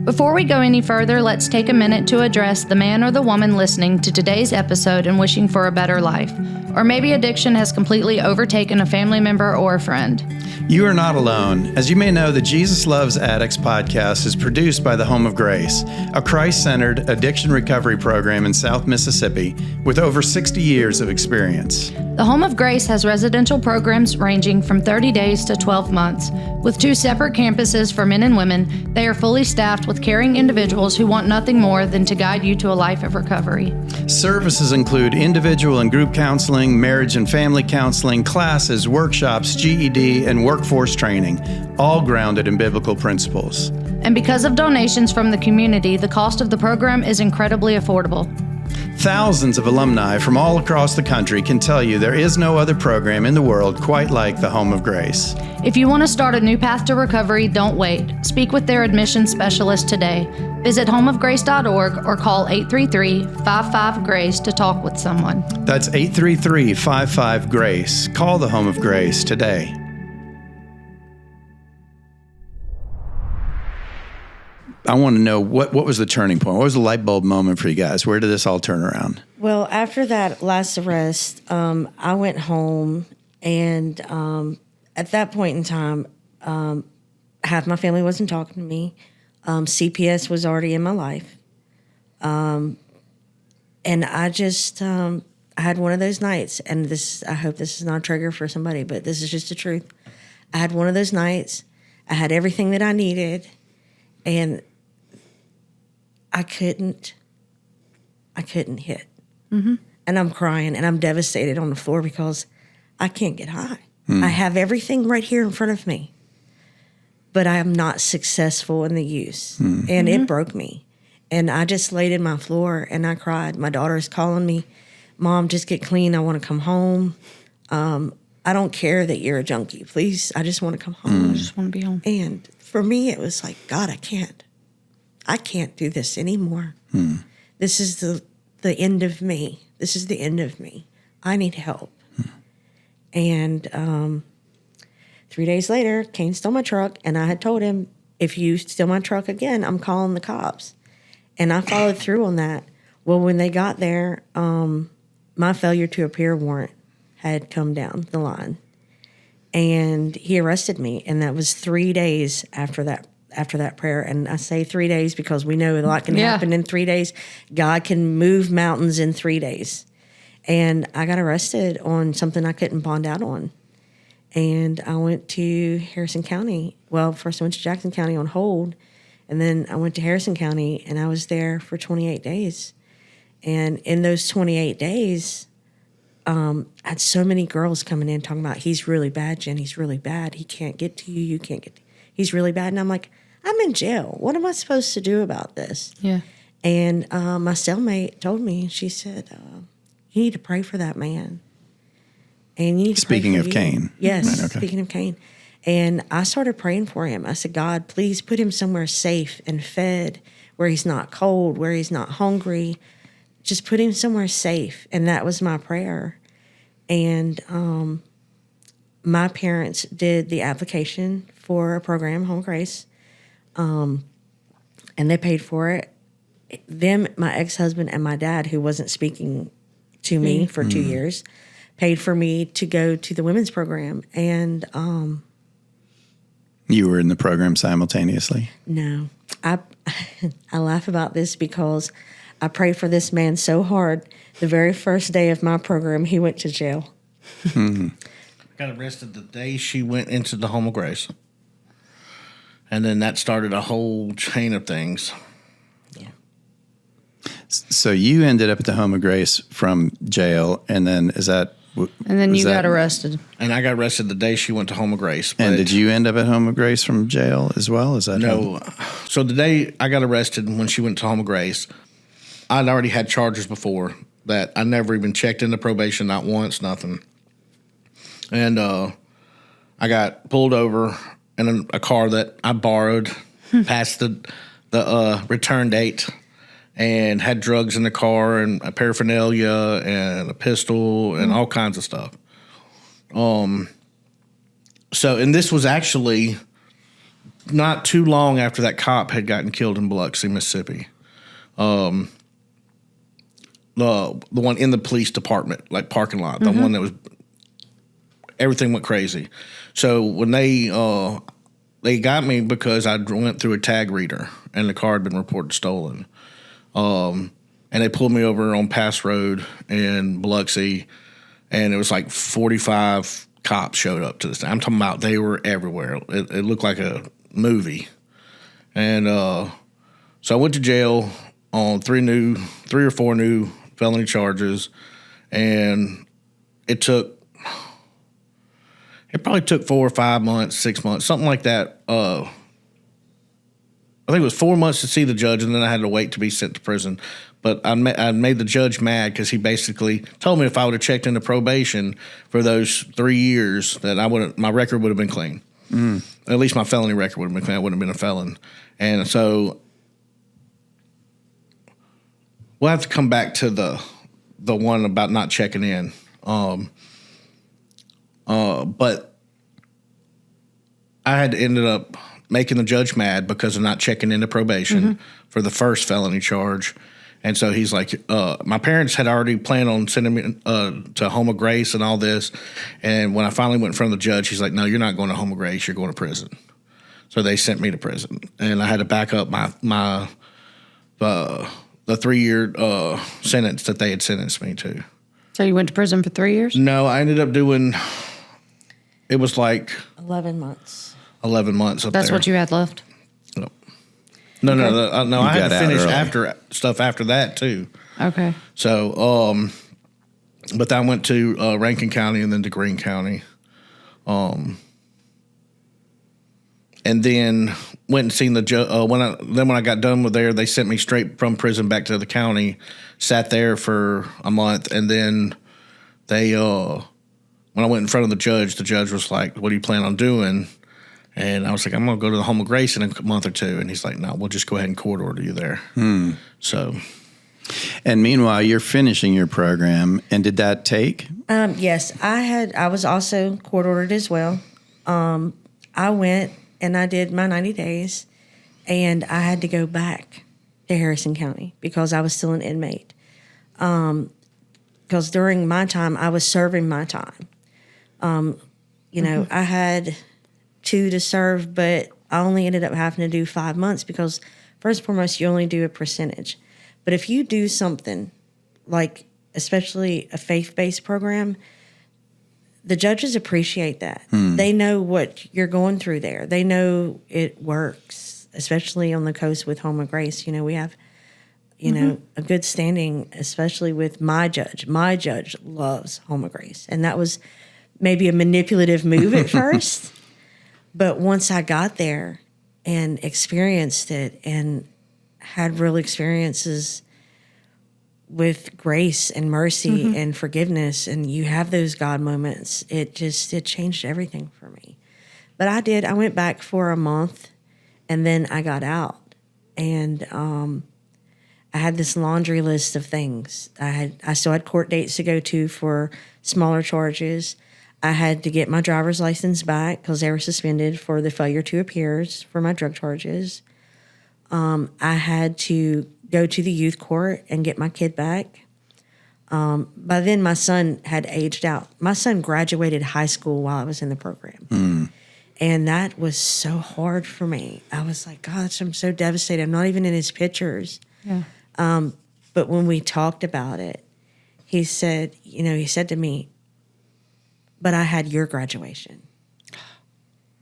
Before we go any further, let's take a minute to address the man or the woman listening to today's episode and wishing for a better life. Or maybe addiction has completely overtaken a family member or a friend. You are not alone. As you may know, the Jesus Loves Addicts podcast is produced by the Home of Grace, a Christ-centered addiction recovery program in South Mississippi with over 60 years of experience. The Home of Grace has residential programs ranging from 30 days to 12 months. With 2 separate campuses for men and women, they are fully staffed with caring individuals who want nothing more than to guide you to a life of recovery. Services include individual and group counseling, marriage and family counseling, classes, workshops, GED, and workforce training, all grounded in biblical principles. And because of donations from the community, the cost of the program is incredibly affordable. Thousands of alumni from all across the country can tell you there is no other program in the world quite like the Home of Grace. If you want to start a new path to recovery, don't wait. Speak with their admissions specialist today. Visit homeofgrace.org or call 833-55-GRACE to talk with someone. That's 833-55-GRACE. Call the Home of Grace today. I want to know what was the turning point? What was the light bulb moment for you guys? Where did this all turn around? Well, after that last arrest, I went home, and at that point in time, half my family wasn't talking to me. CPS was already in my life. And I just, I had one of those nights, and I hope this is not a trigger for somebody, but this is just the truth. I had one of those nights. I had everything that I needed, and I couldn't hit. Mm-hmm. And I'm crying, and I'm devastated on the floor because I can't get high. I have everything right here in front of me, but I am not successful in the use. And it broke me. And I just laid in my floor, and I cried. My daughter's calling me, "Mom, just get clean. I want to come home. I don't care that you're a junkie. Please, I just want to come home. I just want to be home." And for me, it was like, God, I can't do this anymore. This is the end of me. This is the end of me. I need help. And 3 days later, Kayne stole my truck, and I had told him, if you steal my truck again, I'm calling the cops. And I followed through on that. Well, when they got there, my failure to appear warrant had come down the line. And he arrested me, and that was 3 days after that prayer. And I say 3 days because we know a lot can happen in 3 days. God can move mountains in 3 days. And I got arrested on something I couldn't bond out on. And I went to Harrison County. Well, first I went to Jackson County on hold, and then I went to Harrison County, and I was there for 28 days. And in those 28 days, I had so many girls coming in talking about, "He's really bad, Jen. He's really bad. He can't get to you. You can't get to He's really bad." And I'm like, I'm in jail. What am I supposed to do about this? Yeah. And my cellmate told me, she said, you need to pray for that man. And you need to pray Speaking for of you. Kayne. Yes, Right, okay. speaking of Kayne. And I started praying for him. I said, God, please put him somewhere safe and fed, where he's not cold, where he's not hungry. Just put him somewhere safe. And that was my prayer. And my parents did the application for a program, Home Grace, and they paid for it. Them, my ex-husband, and my dad, who wasn't speaking to me for 2 years, paid for me to go to the women's program. And You were in the program simultaneously? no, I laugh about this because I prayed for this man so hard. The very first day of my program, he went to jail. Got arrested the day she went into the Home of Grace. And then that started a whole chain of things. So you ended up at the Home of Grace from jail, and then is that... And then was you that- got arrested. And I got arrested the day she went to Home of Grace. And but did you end up at Home of Grace from jail as well? Is that No. So the day I got arrested when she went to Home of Grace, I'd already had charges before that I never even checked into probation, not once, nothing. And I got pulled over in a car that I borrowed past the return date, and had drugs in the car and a paraphernalia and a pistol and all kinds of stuff. So, and this was actually not too long after that cop had gotten killed in Biloxi, Mississippi. The one in the police department, like parking lot, the one that was, everything went crazy. So when they got me because I went through a tag reader and the car had been reported stolen. And they pulled me over on Pass Road in Biloxi, and it was like 45 cops showed up to this thing. I'm talking about they were everywhere. It looked like a movie. And so I went to jail on three or four new felony charges, and it probably took 4 or 5 months, 6 months, something like that. I think it was 4 months to see the judge, and then I had to wait to be sent to prison. But I made the judge mad because he basically told me if I would have checked into probation for those 3 years, that my record would have been clean. At least my felony record would have been clean. I wouldn't have been a felon. And so we'll have to come back to the one about not checking in. But I had ended up making the judge mad because of not checking into probation for the first felony charge. And so he's like, my parents had already planned on sending me to Home of Grace and all this. And when I finally went in front of the judge, he's like, no, you're not going to Home of Grace. You're going to prison. So they sent me to prison. And I had to back up the 3-year sentence that they had sentenced me to. So you went to prison for 3 years? No, I ended up doing, it was like 11 months. 11 months up That's there. what you had left? No, I had got to out finish early. after that too. Okay. So, but I went to Rankin County and then to Greene County, and then went and seen the judge. When I got done with there, they sent me straight from prison back to the county. Sat there for a month, and then they when I went in front of the judge was like, "What do you plan on doing?" And I was like, I'm going to go to the Home of Grace in a month or two. And he's like, no, we'll just go ahead and court order you there. So. And meanwhile, you're finishing your program. And did that take? Yes, I was also court ordered as well. I went and I did my 90 days, and I had to go back to Harrison County because I was still an inmate. Because during my time, I was serving my time. I had 2 to serve, but I only ended up having to do 5 months because, first and foremost, you only do a percentage. But if you do something like, especially a faith-based program, the judges appreciate that. They know what you're going through there. They know it works, especially on the coast with Home of Grace. We have, a good standing, especially with my judge. My judge loves Home of Grace. And that was maybe a manipulative move at first. But once I got there and experienced it and had real experiences with grace and mercy and forgiveness, and you have those God moments, it changed everything for me. But I went back for a month, and then I got out, and I had this laundry list of things. I still had court dates to go to for smaller charges. I had to get my driver's license back because they were suspended for the failure to appear for my drug charges. I had to go to the youth court and get my kid back. By then, my son had aged out. My son graduated high school while I was in the program. And that was so hard for me. I was like, gosh, I'm so devastated. I'm not even in his pictures. Yeah. But when we talked about it, he said to me, but I had your graduation.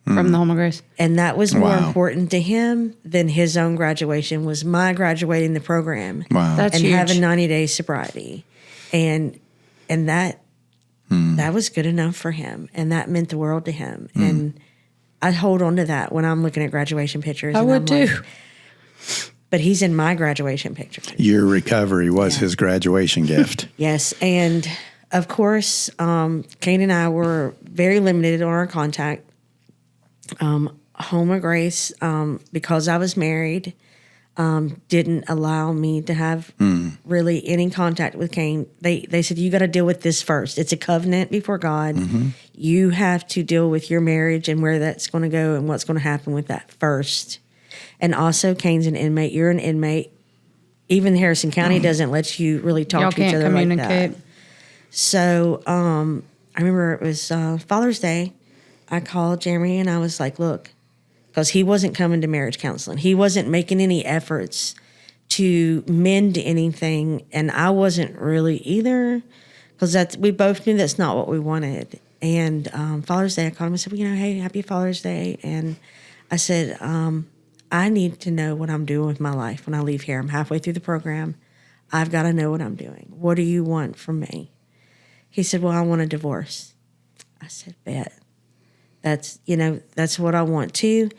From the Home of Grace. And that was more important to him than his own graduation, was my graduating the program. Wow. That's and huge. having 90 days sobriety. And that was good enough for him. And that meant the world to him. And I hold on to that when I'm looking at graduation pictures. I and would I'm too. like, but he's in my graduation picture. Your recovery was his graduation gift. Yes. And of course, Kayne and I were very limited on our contact. Home of Grace, because I was married, didn't allow me to have really any contact with Kayne. They said, you got to deal with this first. It's a covenant before God. You have to deal with your marriage and where that's going to go and what's going to happen with that first. And also, Kayne's an inmate. You're an inmate. Even Harrison County doesn't let you really talk Y'all to each can't other like communicate. that. So I remember it was Father's Day. I called Jeremy and I was like, look, because he wasn't coming to marriage counseling. He wasn't making any efforts to mend anything. And I wasn't really either, because we both knew that's not what we wanted. And Father's Day, I called him and said, well, hey, happy Father's Day. And I said, I need to know what I'm doing with my life when I leave here. I'm halfway through the program. I've got to know what I'm doing. What do you want from me? He said, well, I want a divorce. I said, bet. That's what I want too.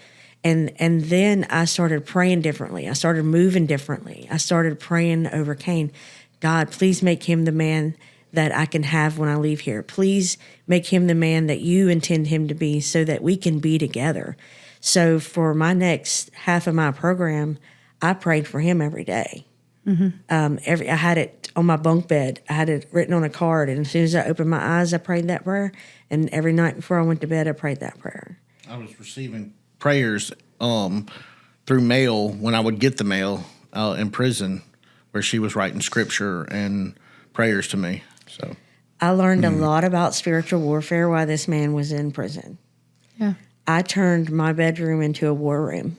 And then I started praying differently. I started moving differently. I started praying over Kayne. God, please make him the man that I can have when I leave here. Please make him the man that you intend him to be so that we can be together. So for my next half of my program, I prayed for him every day. I had it on my bunk bed. I had it written on a card, and as soon as I opened my eyes, I prayed that prayer. And every night before I went to bed, I prayed that prayer. I was receiving prayers through mail when I would get the mail in prison, where she was writing scripture and prayers to me. So I learned a lot about spiritual warfare while this man was in prison. Yeah. I turned my bedroom into a war room.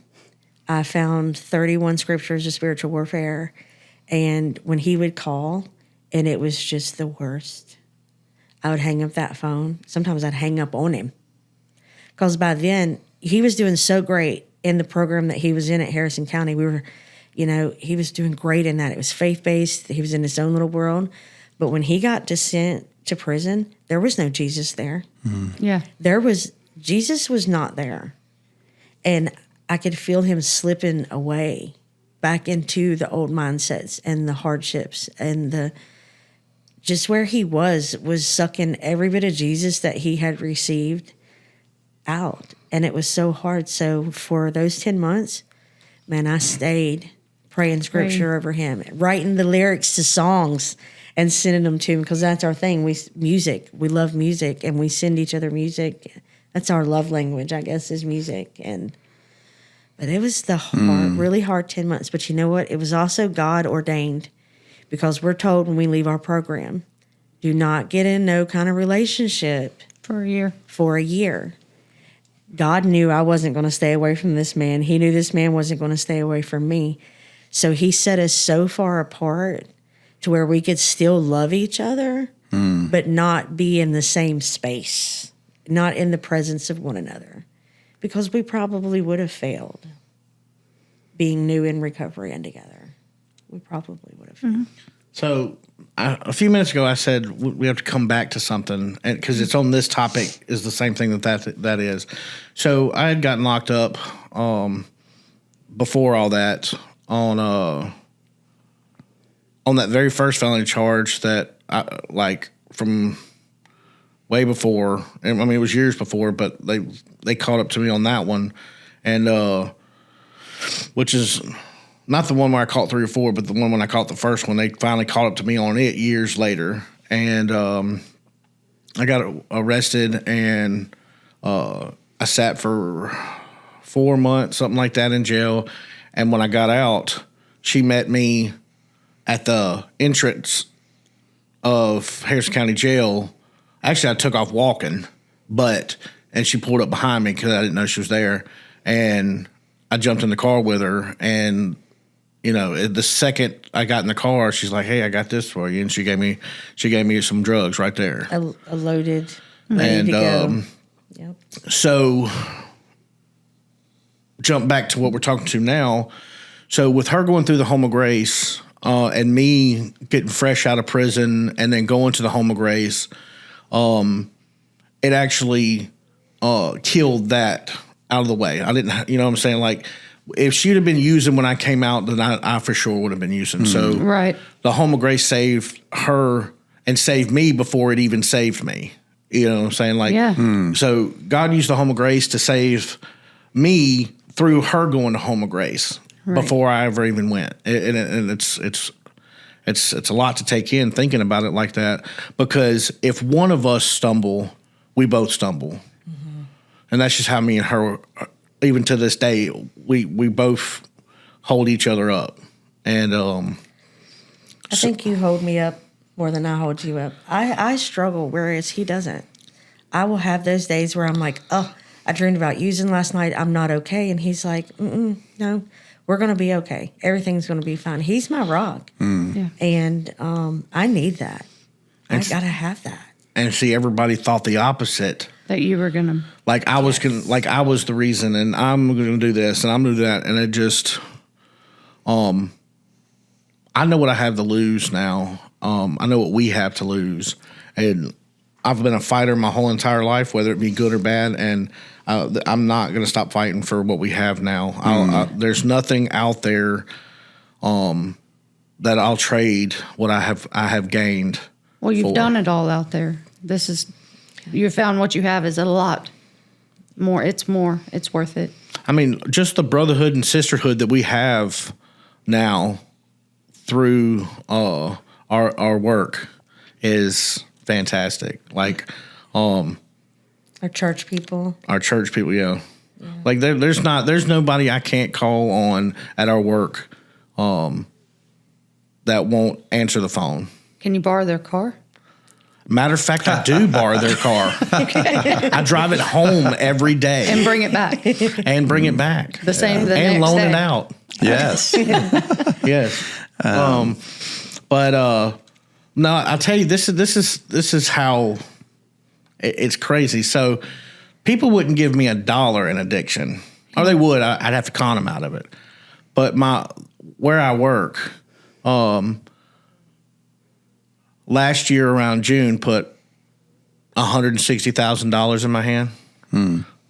I found 31 scriptures of spiritual warfare, and when he would call, and it was just the worst, I would hang up that phone. Sometimes I'd hang up on him, because by then he was doing so great in the program that he was in at Harrison County. He was doing great in that. It was faith-based. He was in his own little world. But when he got sent to prison, there was no Jesus there. Yeah. Jesus was not there. And I could feel him slipping away back into the old mindsets and the hardships, and just where he was sucking every bit of Jesus that he had received out. And it was so hard. So for those 10 months, man, I stayed praying scripture over him, writing the lyrics to songs and sending them to him, because that's our thing. We love music, and we send each other music. That's our love language, I guess, is music. But it was the really hard 10 months. But you know what? It was also God ordained, because we're told when we leave our program, do not get in no kind of relationship For a year. for a year. God knew I wasn't going to stay away from this man. He knew this man wasn't going to stay away from me. So he set us so far apart to where we could still love each other, but not be in the same space, not in the presence of one another, because we probably would have failed being new in recovery and together. We probably would have failed. So a few minutes ago, I said we have to come back to something, because it's on this topic is the same thing that is. So I had gotten locked up before all that. on that very first felony charge that from way before. And I mean, it was years before, but they caught up to me on that one, and which is not the one where I caught 3 or 4, but the one when I caught the first one. They finally caught up to me on it years later, and I got arrested, and I sat for 4 months, something like that, in jail. And when I got out, she met me at the entrance of Harrison County Jail. Actually, I took off walking, and she pulled up behind me because I didn't know she was there. And I jumped in the car with her, and the second I got in the car, she's like, "Hey, I got this for you," and she gave me some drugs right there, a loaded, ready to go. Yep. So, jump back to what we're talking to now. So, with her going through the Home of Grace, and me getting fresh out of prison, and then going to the Home of Grace, it actually killed that out of the way. I didn't, you know what I'm saying? Like, if she'd have been using when I came out, then I for sure would have been using. So the Home of Grace saved her and saved me before it even saved me. You know what I'm saying? Like, so God used the Home of Grace to save me through her going to Home of Grace before I ever even went. And it's a lot to take in thinking about it like that, because if one of us stumble, we both stumble. Mm-hmm. And that's just how me and her, even to this day, we both hold each other up. And I think you hold me up more than I hold you up. I struggle, whereas he doesn't. I will have those days where I'm like, oh, I dreamed about using last night. I'm not okay. And he's like, no, we're going to be okay. Everything's going to be fine. He's my rock. Yeah. And I need that. I got to have that. And see, everybody thought the opposite. That you were going to. Like I was I was the reason, and I'm going to do this, and I'm going to do that. And it just, I know what I have to lose now. I know what we have to lose. And I've been a fighter my whole entire life, whether it be good or bad. And I'm not going to stop fighting for what we have now. There's nothing out there that I'll trade what I have gained. Well, you've done it all out there. You found what you have is a lot more. It's worth it. I mean, just the brotherhood and sisterhood that we have now through our work is fantastic. Like, our church people. Yeah. Like there's nobody I can't call on at our work that won't answer the phone. Can you borrow their car? Matter of fact, I do borrow their car. I drive it home every day. And bring it back. The same the and next loan day. it out. Yes. Yes. No, I'll tell you, this is how it's crazy. So people wouldn't give me $1 in addiction, or they would. I'd have to con them out of it. But where I work, last year around June put $160,000 in my hand.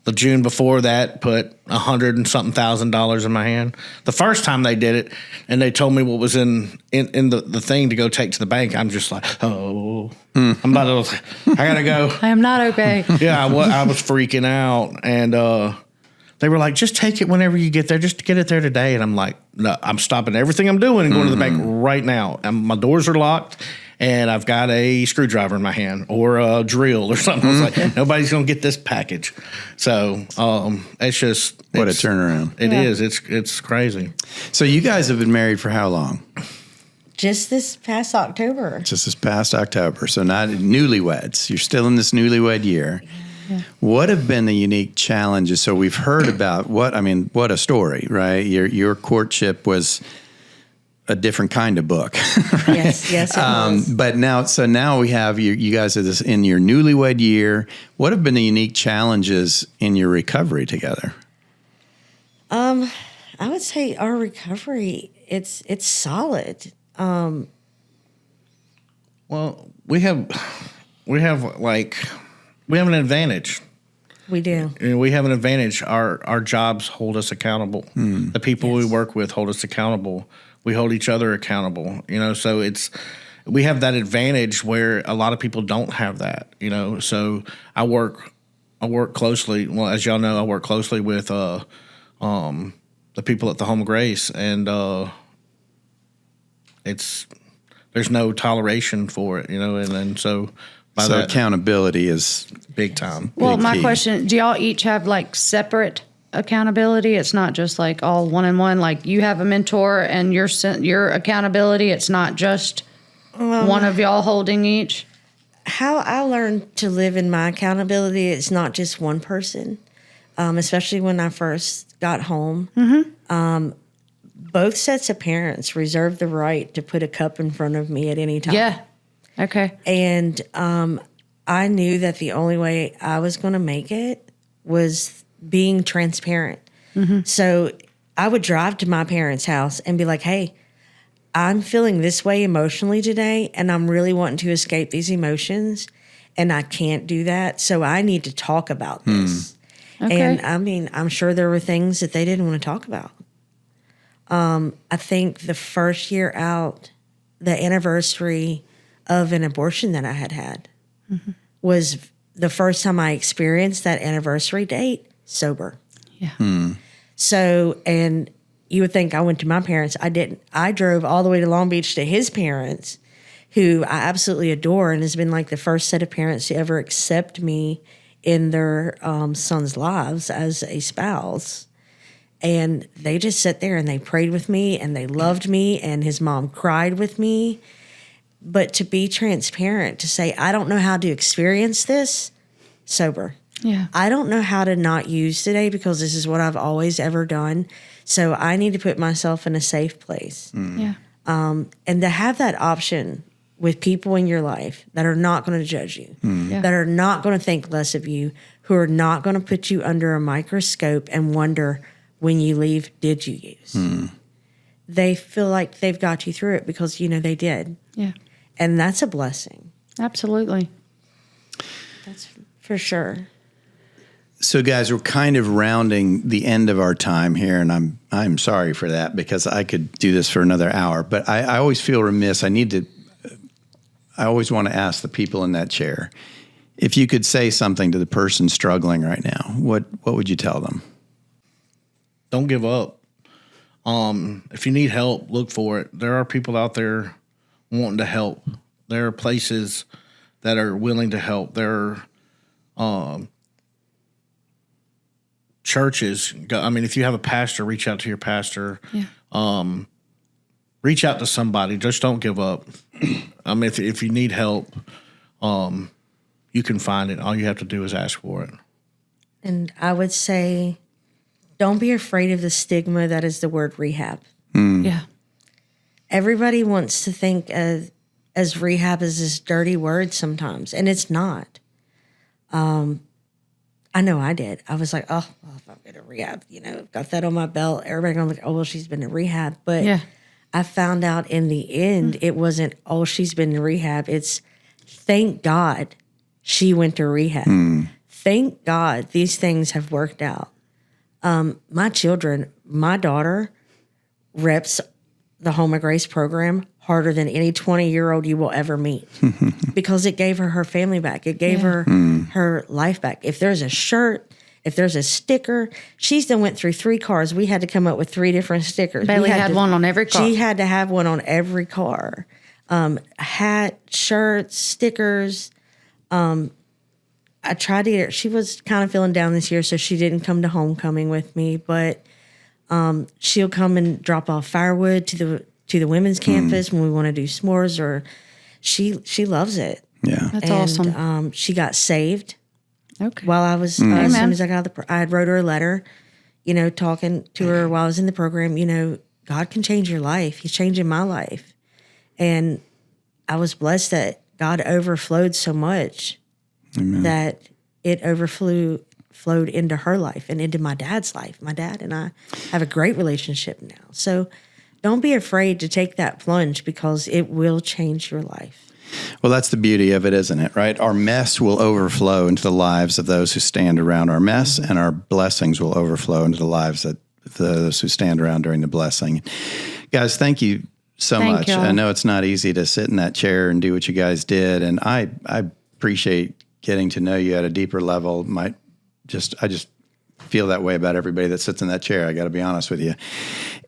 The June before that put $100 and something thousand in my hand. The first time they did it, and they told me what was in the thing to go take to the bank, I'm just like, oh, I gotta go. I am not okay. Yeah, I was freaking out, and they were like, just take it whenever you get there. Just get it there today. And I'm like, no, I'm stopping everything I'm doing and going to the bank right now. And my doors are locked, and I've got a screwdriver in my hand or a drill or something. I was like, nobody's going to get this package. So it's just. What a turnaround. It is. It's crazy. So you guys have been married for how long? Just this past October. So not newlyweds. You're still in this newlywed year. Yeah. What have been the unique challenges? So we've heard about what a story, right? Your courtship was a different kind of book. Right? Yes, it was. But now we have you guys are this in your newlywed year. What have been the unique challenges in your recovery together? I would say our recovery, it's solid. Well, we have an advantage. We do. And we have an advantage. Our jobs hold us accountable. The people we work with hold us accountable. We hold each other accountable. So we have that advantage where a lot of people don't have that. So I work closely. Well, as y'all know, I work closely with the people at the Home of Grace, and there's no toleration for it. And so. So accountability is big time. Well, Big my key. question, do y'all each have like separate accountability? It's not just like all one-on-one, like you have a mentor and your accountability, it's not just one of y'all holding each? How I learned to live in my accountability, it's not just one person, especially when I first got home. Both sets of parents reserved the right to put a cup in front of me at any time. Yeah. Okay. And I knew that the only way I was going to make it was being transparent. So I would drive to my parents' house and be like, hey, I'm feeling this way emotionally today, and I'm really wanting to escape these emotions, and I can't do that. So I need to talk about this. Okay. And I mean, I'm sure there were things that they didn't want to talk about. I think the first year out, the anniversary of an abortion that I had was the first time I experienced that anniversary date sober. Yeah. So, and you would think I went to my parents. I didn't. I drove all the way to Long Beach to his parents, who I absolutely adore and has been like the first set of parents to ever accept me in their sons' lives as a spouse. And they just sat there and they prayed with me and they loved me, and his mom cried with me. But to be transparent, to say, I don't know how to experience this sober. Yeah. I don't know how to not use today because this is what I've always ever done. So I need to put myself in a safe place. Yeah. And to have that option with people in your life that are not going to judge you, Yeah. that are not going to think less of you, who are not going to put you under a microscope and wonder when you leave, did you use? They feel like they've got you through it because, they did. Yeah. And that's a blessing. Absolutely. That's for sure. So, guys, we're kind of rounding the end of our time here, and I'm sorry for that because I could do this for another hour. But I always feel remiss. I always want to ask the people in that chair, if you could say something to the person struggling right now, what would you tell them? Don't give up. If you need help, look for it. There are people out there wanting to help. There are places that are willing to help. There are churches. I mean, if you have a pastor, reach out to your pastor. Yeah. Reach out to somebody. Just don't give up. I mean, if you need help, you can find it. All you have to do is ask for it. And I would say, don't be afraid of the stigma that is the word rehab. Yeah. Everybody wants to think as rehab as this dirty word sometimes, and it's not. I know I did. I was like, oh, well, if I'm going to rehab, got that on my belt. Everybody going to look, oh, well, she's been to rehab. But Yeah. I found out in the end, it wasn't, oh, she's been to rehab. It's thank God she went to rehab. Thank God these things have worked out. My children, my daughter reps the Home of Grace program harder than any 20-year-old you will ever meet because it gave her family back. It gave her her life back. If there's a shirt, if there's a sticker, she's done went through 3 cars. We had to come up with 3 different stickers. Bailey had one on every car. She had to have one on every car. Hat, shirts, stickers. I tried to get her. She was kind of feeling down this year, so she didn't come to homecoming with me. But she'll come and drop off firewood to the women's campus when we want to do s'mores. Or she loves it. Yeah, That's awesome. She got saved Okay. while I was as soon as I got I had wrote her a letter, talking to her while I was in the program. God can change your life. He's changing my life, and I was blessed that God overflowed so much. Amen. That it flowed into her life and into my dad's life. My dad and I have a great relationship now. So don't be afraid to take that plunge because it will change your life. Well, that's the beauty of it, isn't it? Right? Our mess will overflow into the lives of those who stand around our mess, and our blessings will overflow into the lives of those who stand around during the blessing. Guys, thank you so much. y'all. I know it's not easy to sit in that chair and do what you guys did, and I appreciate getting to know you at a deeper level. I just feel that way about everybody that sits in that chair. I got to be honest with you.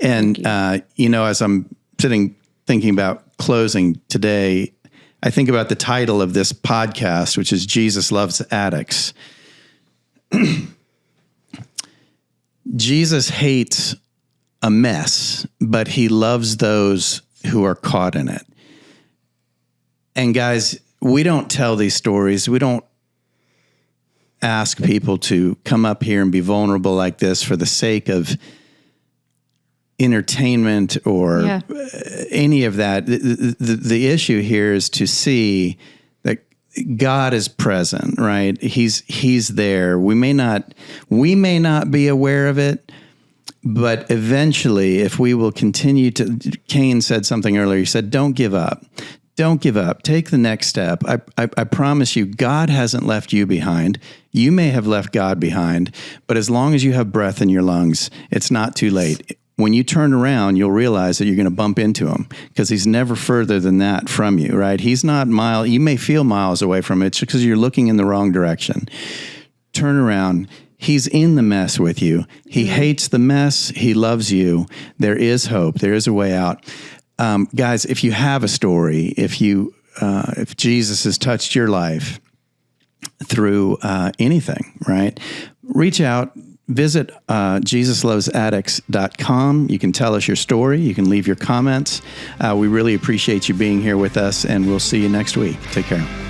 And as I'm thinking about closing today, I think about the title of this podcast, which is Jesus Loves Addicts. Jesus hates a mess, but he loves those who are caught in it. And guys, we don't tell these stories. We don't ask people to come up here and be vulnerable like this for the sake of entertainment or any of that. The issue here is to see that God is present, right? He's there. We may not be aware of it, but eventually, if we will continue to, Kayne said something earlier. He said, "Don't give up. Don't give up. Take the next step. I promise you, God hasn't left you behind. You may have left God behind, but as long as you have breath in your lungs, it's not too late. When you turn around, you'll realize that you're going to bump into him because he's never further than that from you, right? He's not you may feel miles away from it. It's because you're looking in the wrong direction. Turn around. He's in the mess with you. He hates the mess. He loves you. There is hope. There is a way out. Guys, if you have a story, if Jesus has touched your life through anything, right? Reach out, visit JesusLovesAddicts.com. You can tell us your story. You can leave your comments. We really appreciate you being here with us, and we'll see you next week. Take care.